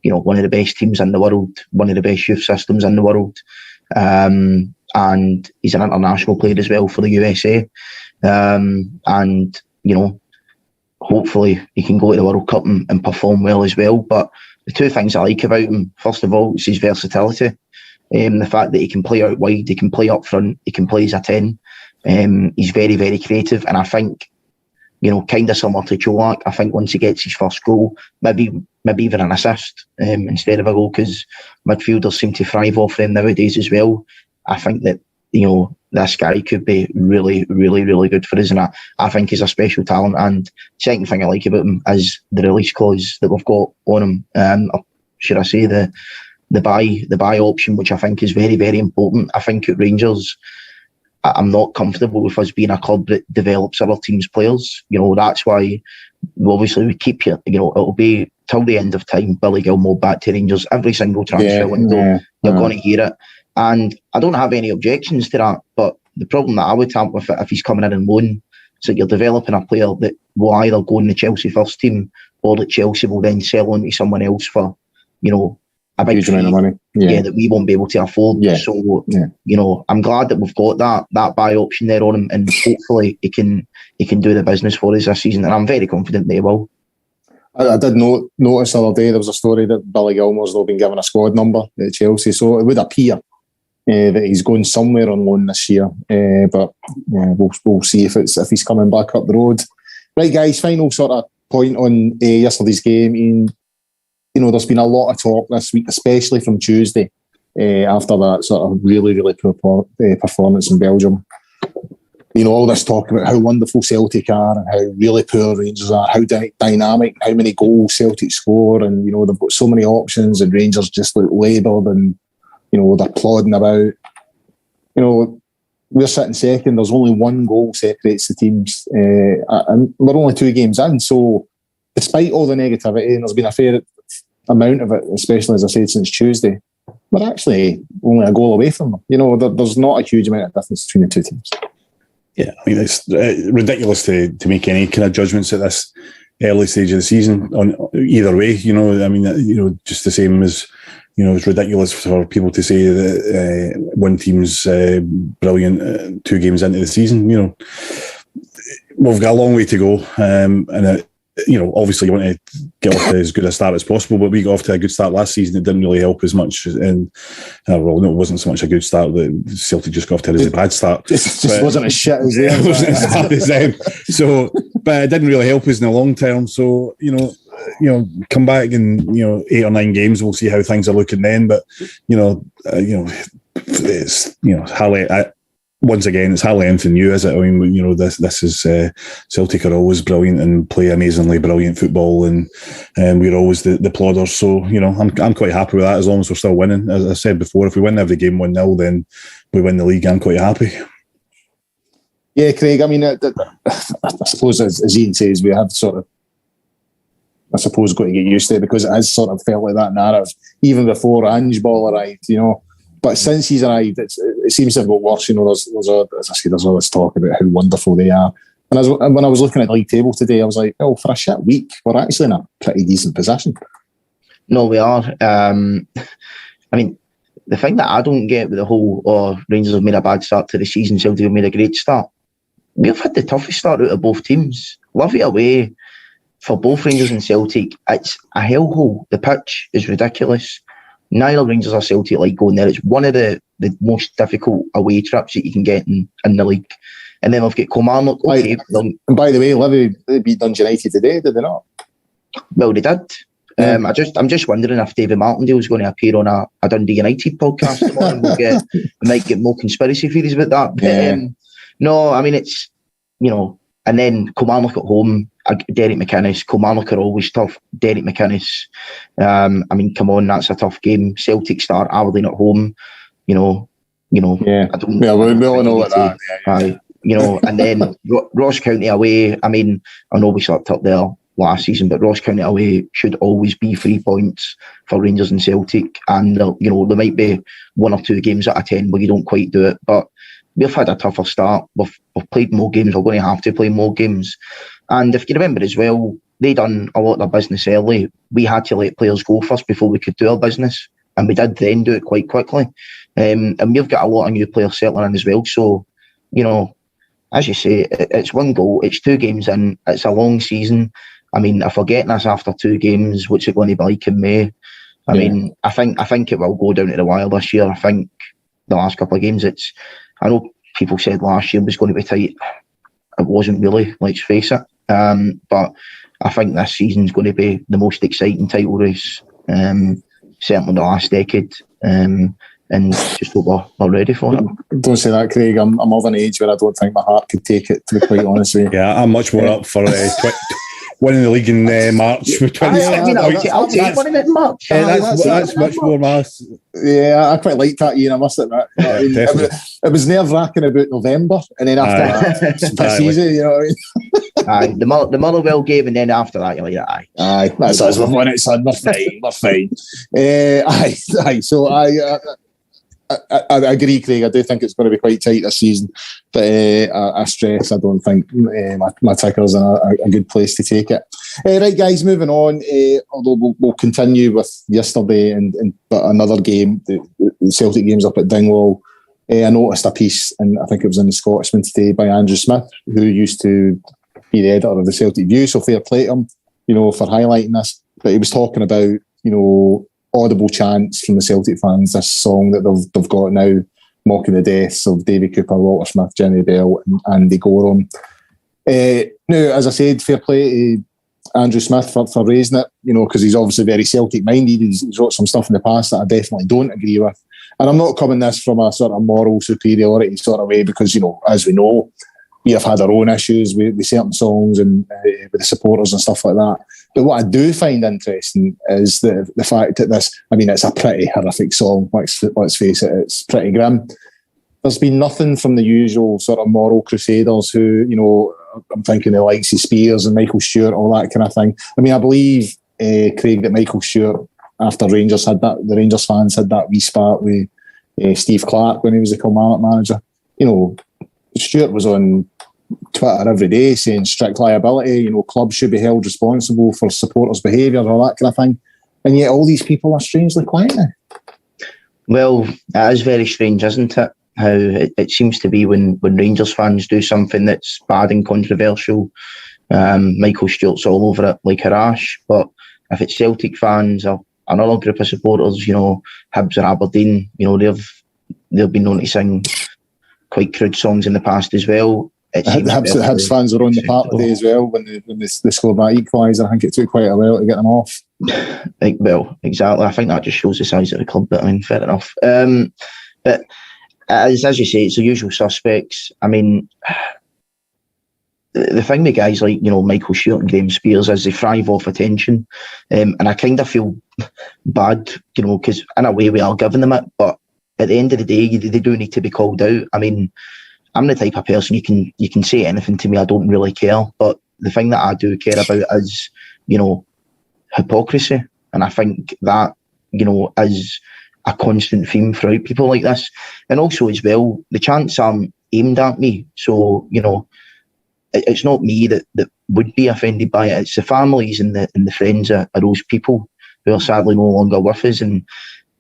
one of the best teams in the world, one of the best youth systems in the world. And he's an international player as well for the USA. And hopefully he can go to the World Cup and perform well as well. But the two things I like about him, first of all, is his versatility. The fact that he can play out wide, he can play up front, he can play as a 10. He's very, very creative. And I think, kind of similar to Cholak, I think once he gets his first goal, maybe even an assist instead of a goal, because midfielders seem to thrive off them nowadays as well. I think that, this guy could be really, really, really good for us. And I think he's a special talent. And second thing I like about him is the release clause that we've got on him. Or should I say the buy option, which I think is very, very important. I think at Rangers, I'm not comfortable with us being a club that develops other teams' players. That's why we keep here. It'll be till the end of time, Billy Gilmour back to Rangers. Every single transfer window, you're going to hear it. And I don't have any objections to that. But the problem that I would have with it, if he's coming in and loan, is that you're developing a player that will either go in the Chelsea first team, or that Chelsea will then sell on to someone else for, a big huge amount of money. Yeah, that we won't be able to afford. Yeah. So, I'm glad that we've got that buy option there on him, and hopefully he can do the business for us this season, and I'm very confident they will. I did notice the other day there was a story that Billy Gilmour's now been given a squad number at Chelsea, so it would appear that he's going somewhere on loan this year. But we'll see if he's coming back up the road. Right, guys, final sort of point on yesterday's game. There's been a lot of talk this week, especially from Tuesday, after that sort of really, really poor performance in Belgium. All this talk about how wonderful Celtic are and how really poor Rangers are, how dynamic, how many goals Celtic score, and, they've got so many options, and Rangers just look laboured and, they're plodding about. We're sitting second. There's only one goal separates the teams, and we're only 2 games in. So despite all the negativity, and there's been a fair amount of it, especially, as I said, since Tuesday, we're actually only a goal away from them. There's not a huge amount of difference between the two teams. Yeah, I mean, it's ridiculous to make any kind of judgments at this early stage of the season on either way. I mean, just the same as it's ridiculous for people to say that one team's brilliant 2 games into the season. We've got a long way to go, and obviously you want to get off to as good a start as possible, but we got off to a good start last season. It didn't really help as much, and it wasn't so much a good start that Celtic just got off to a bad start. Just wasn't as shit as them. It wasn't as hard as them. So, but it didn't really help us in the long term. So, come back in 8 or 9 games, we'll see how things are looking then. But it's hardly. Once again, it's hardly anything new, is it? I mean, this is Celtic are always brilliant and play amazingly brilliant football, and we're always the plodders. So I'm quite happy with that as long as we're still winning. As I said before, if we win every game 1-0, then we win the league. I'm quite happy. Yeah, Craig. I mean, I suppose as Iain says, we have sort of, got to get used to it, because it has sort of felt like that narrative even before Ange Ball arrived. But since he's arrived, it seems to have got worse. There's all this talk about how wonderful they are. And when I was looking at the league table today, I was like, for a shit week, we're actually in a pretty decent position. No, we are. I mean, the thing that I don't get with the whole, Rangers have made a bad start to the season, Celtic have made a great start. We've had the toughest start out of both teams. Love it away for both Rangers and Celtic. It's a hellhole. The pitch is ridiculous. Neither Rangers or Celtic like going there. It's one of the most difficult away trips that you can get in the league. And then we've got Kilmarnock. Okay, and by the way, Livy, they beat Dundee United today, did they not? Well, they did. Yeah. I'm just wondering if David Martindale is going to appear on a Dundee United podcast tomorrow. We might get more conspiracy theories about that. But, no, I mean, it's, and then Kilmarnock at home, Derek McInnes. Kilmarnock are always tough. Derek McInnes. I mean, come on, that's a tough game. Celtic start, Aberdeen at home. Yeah. We all know that. And then Ross County away. I mean, I know we slipped up there last season, but Ross County away should always be 3 points for Rangers and Celtic. And there might be 1 or 2 games out of 10 where you don't quite do it, but we've had a tougher start. We've played more games. We're going to have to play more games. And if you remember as well, they done a lot of their business early. We had to let players go first before we could do our business. And we did then do it quite quickly. And we've got a lot of new players settling in as well. So, as you say, it's 1 goal. It's 2 games in. It's a long season. I mean, if we're getting us after 2 games, what's it going to be like in May? I mean, I think it will go down to the wire this year. I think the last couple of games, I know people said last year was going to be tight. It wasn't really, let's face it. But I think this season's going to be the most exciting title race, certainly the last decade. And just hope we're ready for it. Don't say that, Craig. I'm of an age where I don't think my heart could take it, to be quite honest with you. Yeah, I'm much more up for winning the league in March with 27 points. I'll take winning it in March. That's much more mass. Yeah, I quite like that, Iain, I must admit. It was nerve-wracking about November, and then after that, it's easy, you know what I mean? Aye, the Motherwell game, and then after that, you're like, aye, that's us, we've won it, son, we're fine. Aye, so I agree, Craig. I do think it's going to be quite tight this season, but I stress I don't think my ticker's in a good place to take it. Right, guys, moving on. Although we'll continue with yesterday and but another game, the Celtic games up at Dingwall. I noticed a piece, and I think it was in the Scotsman today, by Andrew Smith, who used to be the editor of the Celtic View. So fair play to him, for highlighting this. But he was talking about, audible chants from the Celtic fans, this song that they've got now, mocking the deaths of Davy Cooper, Walter Smith, Jenny Bell and Andy Goram. Now, as I said, fair play to Andrew Smith for raising it, because he's obviously very Celtic-minded. He's wrote some stuff in the past that I definitely don't agree with. And I'm not coming this from a sort of moral superiority sort of way, because, as we know, we have had our own issues with certain songs and with the supporters and stuff like that. But what I do find interesting is the fact that it's a pretty horrific song, let's face it, it's pretty grim. There's been nothing from the usual sort of moral crusaders who, I'm thinking the likes of Spears and Michael Stewart, all that kind of thing. I mean, I believe, Craig, that Michael Stewart, after Rangers had that, the Rangers fans had that wee spat with Steve Clarke when he was the Kilmarnock manager. Stewart was on Twitter every day saying strict liability, clubs should be held responsible for supporters' behaviour, all that kind of thing. And yet all these people are strangely quiet now. Well, it is very strange, isn't it? How it seems to be when Rangers fans do something that's bad and controversial, Michael Stewart's all over it like a rash. But if it's Celtic fans or another group of supporters, Hibs or Aberdeen, they've been known to sing quite crude songs in the past as well. Hibs fans were on the park today as well when they scored that equaliser. I think it took quite a while to get them off. Well, exactly. I think that just shows the size of the club, but I mean, fair enough. But as you say, it's the usual suspects. I mean, the thing with guys like, Michael Stewart and Graham Spears is they thrive off attention. And I kind of feel bad, because in a way we are giving them it, but at the end of the day, they do need to be called out. I mean, I'm the type of person you can say anything to me, I don't really care. But the thing that I do care about is, hypocrisy. And I think that, is a constant theme throughout people like this. And also as well, the chants aren't aimed at me. So, it's not me that would be offended by it. It's the families and the friends of those people who are sadly no longer with us. And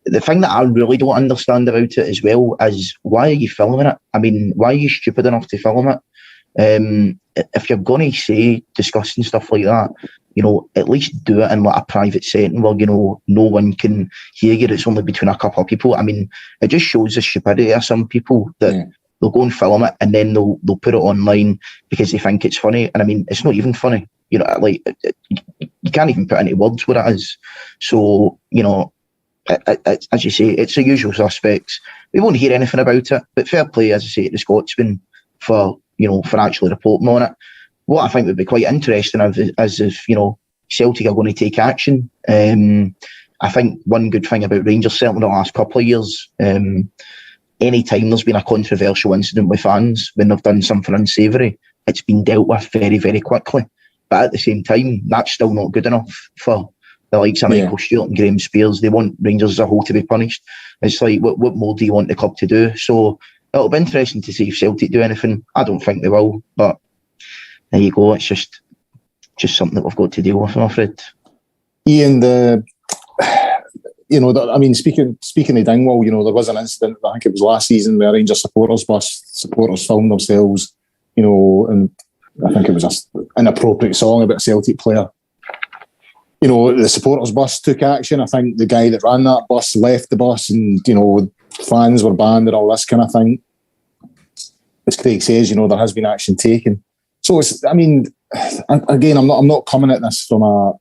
the thing that I really don't understand about it as well is, why are you filming it? I mean, why are you stupid enough to film it? If you're going to say disgusting stuff like that, at least do it in like a private setting where, no one can hear you. It's only between a couple of people. I mean, it just shows the stupidity of some people that they'll go and film it and then they'll put it online because they think it's funny. And I mean, it's not even funny. You can't even put into words what it is. So, as you say, it's the usual suspects. We won't hear anything about it, but fair play, as I say, to the Scotsman for actually reporting on it. What I think would be quite interesting is if, Celtic are going to take action. I think one good thing about Rangers, certainly the last couple of years, any time there's been a controversial incident with fans, when they've done something unsavoury, it's been dealt with very, very quickly. But at the same time, that's still not good enough for the likes of Michael Stewart and Graham Spears. They want Rangers as a whole to be punished. It's like, what more do you want the club to do? So it'll be interesting to see if Celtic do anything. I don't think they will, but there you go. It's just something that we've got to deal with, I'm afraid. Iain, speaking of Dingwall, there was an incident, I think it was last season, where Rangers supporters filmed themselves, and I think it was an inappropriate song about a Celtic player. The supporters bus took action. I think the guy that ran that bus left the bus, and, fans were banned and all this kind of thing. As Craig says, there has been action taken. So again, I'm not coming at this from a,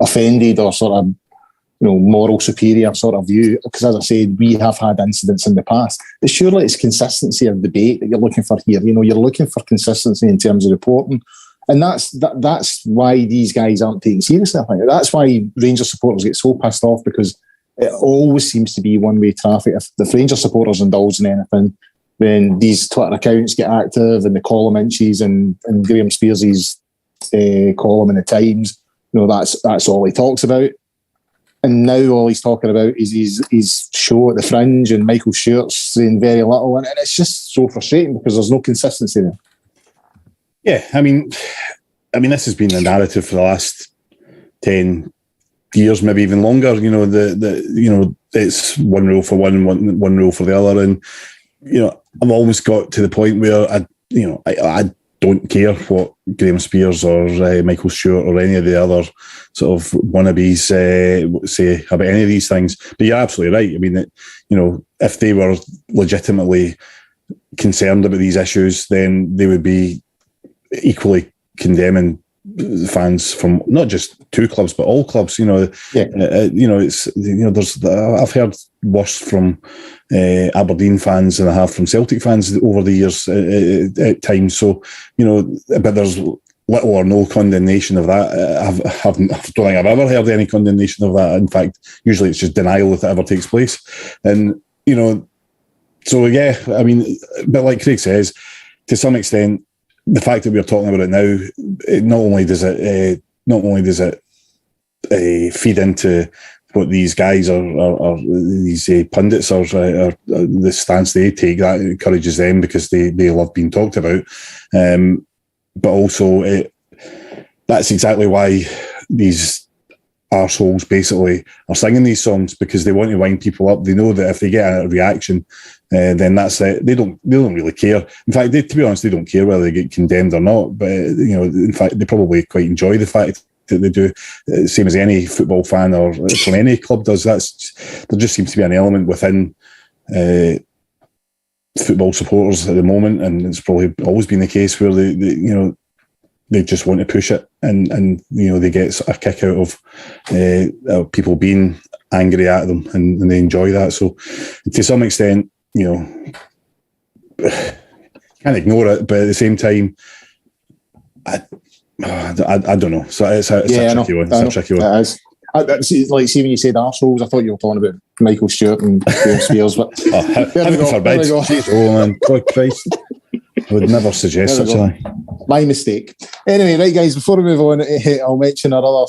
offended or sort of, moral superior sort of view, because as I said, we have had incidents in the past. But surely it's consistency of debate that you're looking for here. You're looking for consistency in terms of reporting. And that's why these guys aren't taken seriously. I think that's why Rangers supporters get so pissed off, because it always seems to be one-way traffic. If Rangers supporters indulge in anything, then these Twitter accounts get active, and the column inches and Graham Spears' column in the Times, that's all he talks about. And now all he's talking about is his show at the Fringe, and Michael Stewart's saying very little, and it's just so frustrating because there's no consistency there. Yeah, I mean, this has been the narrative for the last 10 years, maybe even longer. It's one rule for one rule for the other, and I've almost got to the point where I don't care what Graham Spears or Michael Stewart or any of the other sort of wannabes say about any of these things. But you're absolutely right. I mean, if they were legitimately concerned about these issues, then they would be equally condemning fans from not just two clubs but all clubs. I've heard worse from Aberdeen fans than I have from Celtic fans over the years at times. So but there's little or no condemnation of that. I don't think I've ever heard any condemnation of that. In fact, usually it's just denial if it ever takes place. And so yeah, I mean, but like Craig says, to some extent, the fact that we're talking about it now, not only does it feed into what these guys or these pundits or the stance they take, that encourages them because they love being talked about, but also that's exactly why these arseholes basically are singing these songs because they want to wind people up. They know that if they get a reaction, then that's it. They don't really care. In fact, to be honest, they don't care whether they get condemned or not. But in fact, they probably quite enjoy the fact that they do. Same as any football fan or from any club does. There just seems to be an element within football supporters at the moment, and it's probably always been the case where they just want to push it, and they get a kick out of people being angry at them, and they enjoy that. So to some extent, can't ignore it, but at the same time, I don't know. So it's a tricky one. It's a tricky one. It is. See when you said arseholes, I thought you were talking about Michael Stewart and James Spears, but heaven forbid. Oh man, God Christ. I would never suggest such a thing. My mistake. Anyway, right, guys, before we move on, I'll mention our other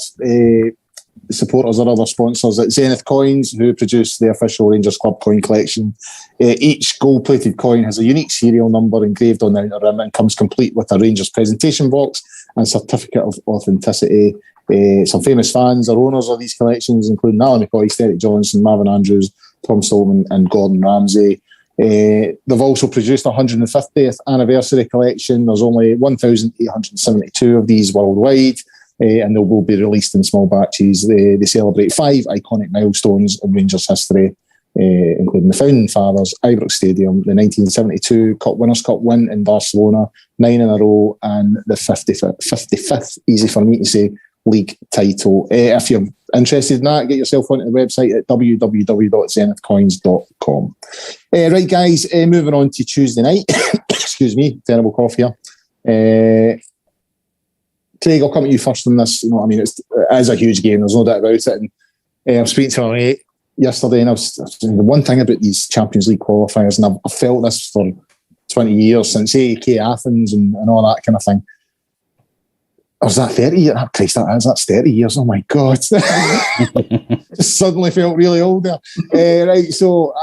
supporters, our other sponsors at Zenith Coins, who produce the official Rangers Club coin collection. Each gold-plated coin has a unique serial number engraved on the outer rim and comes complete with a Rangers presentation box and certificate of authenticity. Some famous fans are owners of these collections, including Alan McCoy, Derek Johnson, Marvin Andrews, Tom Stolman and Gordon Ramsay. They've also produced a 150th anniversary collection. There's only 1,872 of these worldwide, and they will be released in small batches. They celebrate 5 iconic milestones in Rangers history, including the founding fathers, Ibrox Stadium, the 1972 Winners' Cup win in Barcelona, 9 in a row, and the 55th, easy for me to say, league title. If you're interested in that, get yourself onto the website at www.zenithcoins.com. Right, guys, moving on to Tuesday night. Excuse me, terrible cough here. Craig, I'll come to you first on this. It is a huge game, there's no doubt about it. And I was speaking to my mate yesterday, and I was saying the one thing about these Champions League qualifiers, and I've felt this for 20 years, since AEK Athens and all that kind of thing. Was that 30 years? Oh, Christ, that's 30 years. Oh my God. Just suddenly felt really old there. Right, so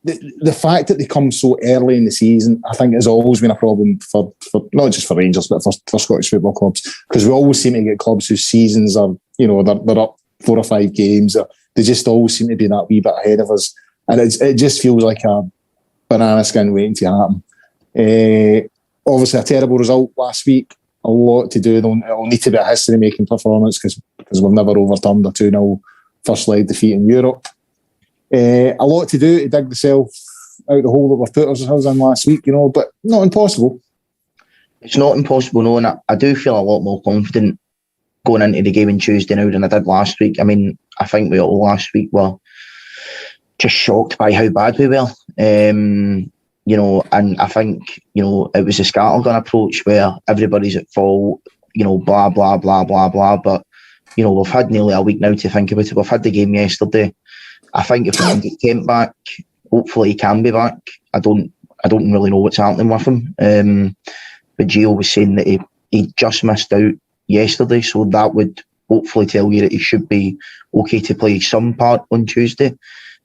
the fact that they come so early in the season, I think has always been a problem for not just for Rangers, but for Scottish football clubs, because we always seem to get clubs whose seasons are, they're up 4 or 5 games. They just always seem to be that wee bit ahead of us. And it just feels like a banana skin waiting to happen. Obviously, a terrible result last week. A lot to do. It'll need to be a history-making performance because we've never overturned a 2-0 first leg defeat in Europe. A lot to do to dig myself out the hole that we've put ourselves in last week, but not impossible. It's not impossible, no, and I do feel a lot more confident going into the game on Tuesday now than I did last week. I think we all last week were just shocked by how bad we were. And I think, it was a scattergun approach where everybody's at fault, blah, blah, blah, blah, blah. But, we've had nearly a week now to think about it. We've had the game yesterday. I think if we can get Kent back, hopefully he can be back. I don't really know what's happening with him. But Gio was saying that he just missed out yesterday. So that would hopefully tell you that he should be okay to play some part on Tuesday.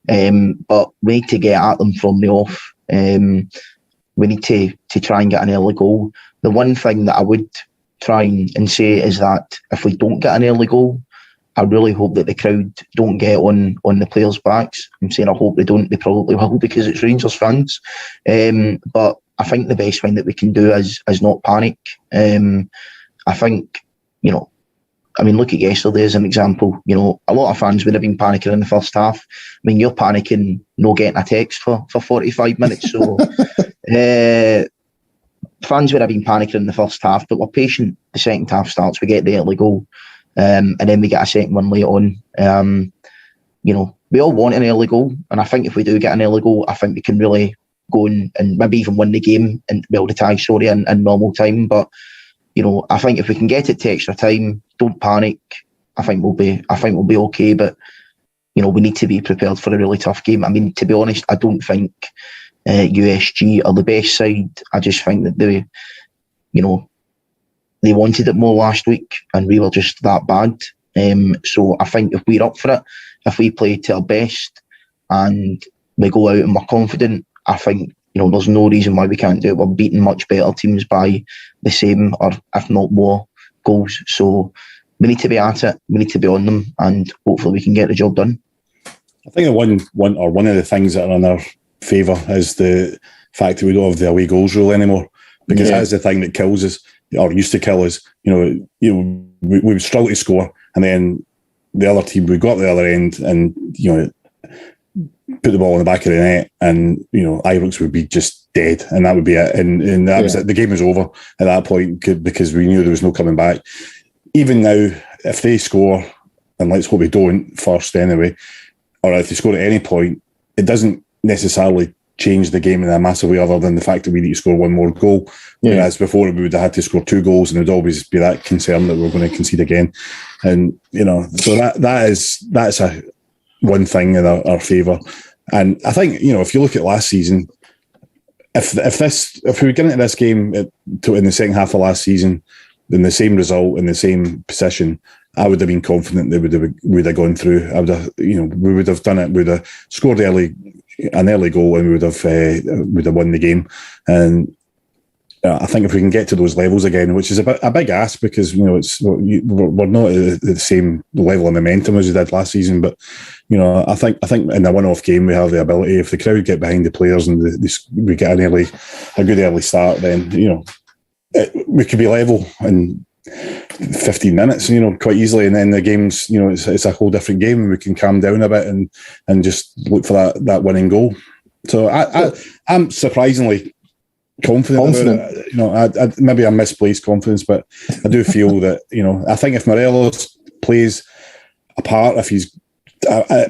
But we need to get at them from the off. We need to try and get an early goal. The one thing that I would try and say is that if we don't get an early goal, I really hope that the crowd don't get on the players' backs. I'm saying I hope they don't. They probably will because it's Rangers fans. But I think the best thing that we can do is not panic. I think, look at yesterday as an example. A lot of fans would have been panicking in the first half. You're panicking not getting a text for 45 minutes. So fans would have been panicking in the first half, but we're patient. The second half starts, we get the early goal, and then we get a second one late on. We all want an early goal, and I think if we do get an early goal, I think we can really go and maybe even win the game and the tie, in normal time. But I think if we can get it to extra time, don't panic. I think we'll be okay. But we need to be prepared for a really tough game. To be honest, I don't think USG are the best side. I just think that they wanted it more last week, and we were just that bad. So I think if we're up for it, if we play to our best and we go out and we're confident, I think there's no reason why we can't do it. We're beating much better teams by the same or if not more goals. So we need to be at it. We need to be on them, and hopefully we can get the job done. I think one of the things that are in our favour is the fact that we don't have the away goals rule anymore, because that's the thing that kills us, or used to kill us. We would struggle to score, and then the other team would go up the other end and put the ball in the back of the net, and Ibrox would be just dead, and that would be it. And that was it. The game was over at that point because we knew there was no coming back. Even now, if they score, and let's hope they don't first anyway, or if they score at any point, it doesn't necessarily change the game in a massive way, other than the fact that we need to score one more goal. Whereas before we would have had to score 2 goals, and there'd always be that concern that we're going to concede again. And so that's a one thing in our favour. And I think if you look at last season, if we were getting into this game in the second half of last season, in the same result, in the same position, I would have been confident they would have gone through. We would have done it. We would have scored an early goal, and we would have won the game. And I think if we can get to those levels again, which is a big ask, because we're not at the same level of momentum as we did last season. But I think in a one-off game we have the ability. If the crowd get behind the players and we get a good early start, then we could be level in 15 minutes, quite easily, and then the game's, it's a whole different game, and we can calm down a bit and just look for that winning goal. So I'm surprisingly confident. About it. Maybe I'm misplaced confidence, but I do feel that I think if Morelos plays a part, if he's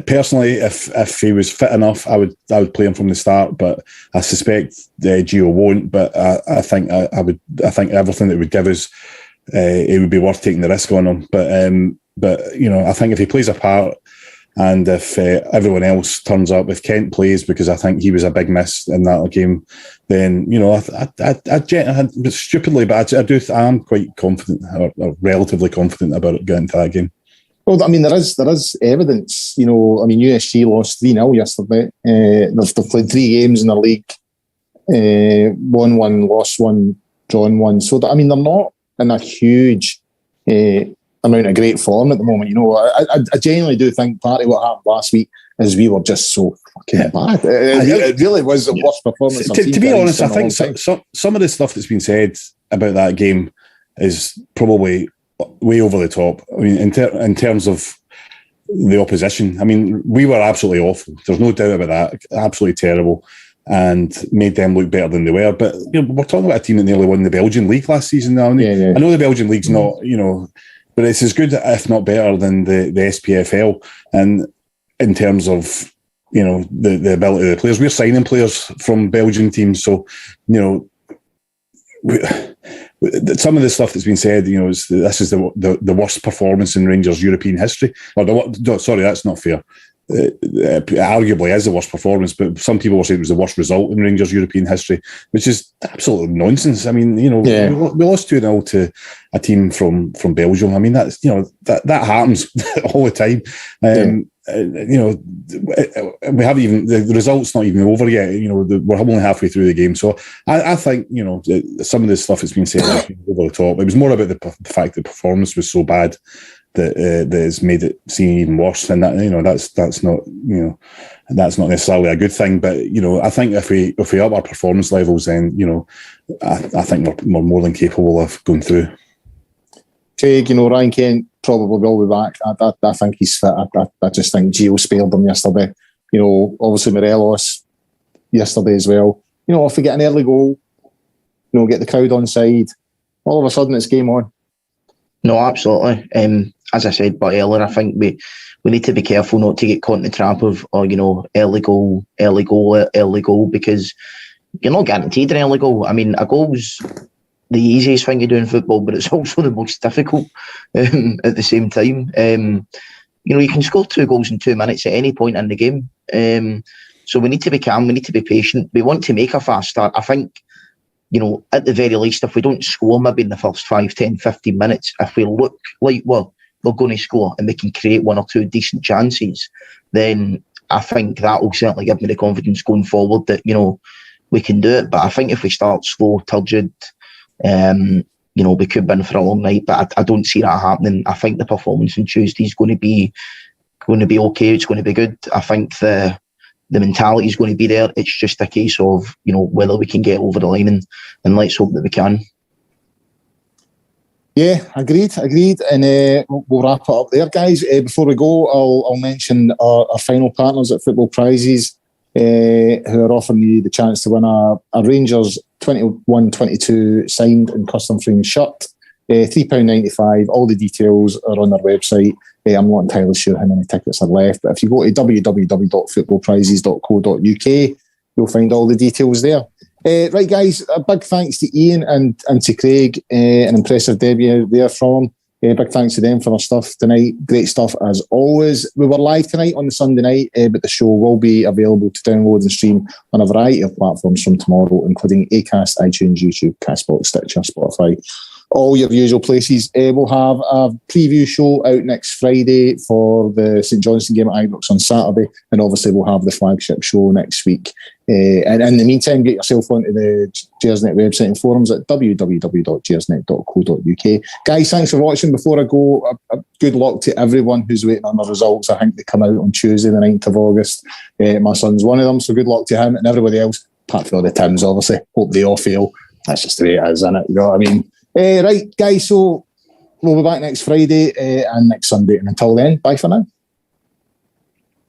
personally, if he was fit enough, I would play him from the start. But I suspect Gio won't. But I think I think everything that would give us, it would be worth taking the risk on him. But I think if he plays a part, and if everyone else turns up, if Kent plays, because I think he was a big miss in that game, then I stupidly, but I am quite confident, or relatively confident about it getting to that game. Well, I mean, there is evidence. USG lost 3-0 yesterday. They've played 3 games in the league, won 1, lost 1, drawn 1. So they're not in a huge amount of great form at the moment. I genuinely do think part of what happened last week is we were just so fucking bad. It really was the worst performance I've seen. To be honest, I think some of the stuff that's been said about that game is probably way over the top. I mean, in terms of the opposition, I mean, we were absolutely awful. There's no doubt about that. Absolutely terrible, and made them look better than they were. But we're talking about a team that nearly won the Belgian league last season now. I know the Belgian league's not, but it's as good, if not better, than the SPFL. And in terms of the ability of the players, we're signing players from Belgian teams, so some of the stuff that's been said, this is the worst performance in Rangers' European history. Sorry, that's not fair. It arguably is the worst performance, but some people were saying it was the worst result in Rangers' European history, which is absolute nonsense. I mean, we lost 2-0 to a team from Belgium. I mean, that's that happens all the time. We haven't even, the result's not even over yet. We're only halfway through the game, so I think some of the stuff that's been said has been over the top. It was more about the fact that the performance was so bad that has made it seem even worse, and that's not necessarily a good thing. But I think if we up our performance levels, then I think we're more than capable of going through. Craig, Ryan Kent probably will be back. I think he's fit. I just think Gio spared them yesterday. Obviously Morelos yesterday as well. If we get an early goal, get the crowd on side, all of a sudden it's game on. No, absolutely. As I said but earlier, I think we need to be careful not to get caught in the trap of early goal, because you're not guaranteed an early goal. I mean, a goal's the easiest thing to do in football, but it's also the most difficult at the same time. You can score 2 goals in 2 minutes at any point in the game. So we need to be calm, we need to be patient. We want to make a fast start. I think, at the very least, if we don't score maybe in the first 5, 10, 15 minutes, if we look like we're going to score and we can create 1 or 2 decent chances, then I think that will certainly give me the confidence going forward that, we can do it. But I think if we start slow, turgid, we could win for a long night, but I don't see that happening. I think the performance on Tuesday is going to be okay. It's going to be good. I think the mentality is going to be there. It's just a case of whether we can get over the line, and let's hope that we can. Yeah, agreed. And we'll wrap it up there, guys. Before we go, I'll mention our final partners at Football Prizes, who are offering you the chance to win a Rangers 21-22 signed and custom framed shirt. £3.95. All the details are on their website. I'm not entirely sure how many tickets are left, but if you go to www.footballprizes.co.uk, you'll find all the details there. Right, guys, a big thanks to Iain and to Craig. An impressive debut there from them. Big thanks to them for their stuff tonight. Great stuff as always. We were live tonight on the Sunday night, but the show will be available to download and stream on a variety of platforms from tomorrow, including Acast, iTunes, YouTube, Castbox, Stitcher, Spotify, all your usual places. We'll have a preview show out next Friday for the St Johnstone game at Ibrox on Saturday, and obviously we'll have the flagship show next week. And in the meantime, get yourself onto the Gersnet website and forums at www.gersnet.co.uk. Guys, thanks for watching. Before I go, good luck to everyone who's waiting on the results. I think they come out on Tuesday, the 9th of August. My son's one of them, so good luck to him and everybody else, apart from all the Tims, obviously. Hope they all fail. That's just the way it is, isn't it? You know what I mean? Right, guys, so we'll be back next Friday and next Sunday. And until then, bye for now.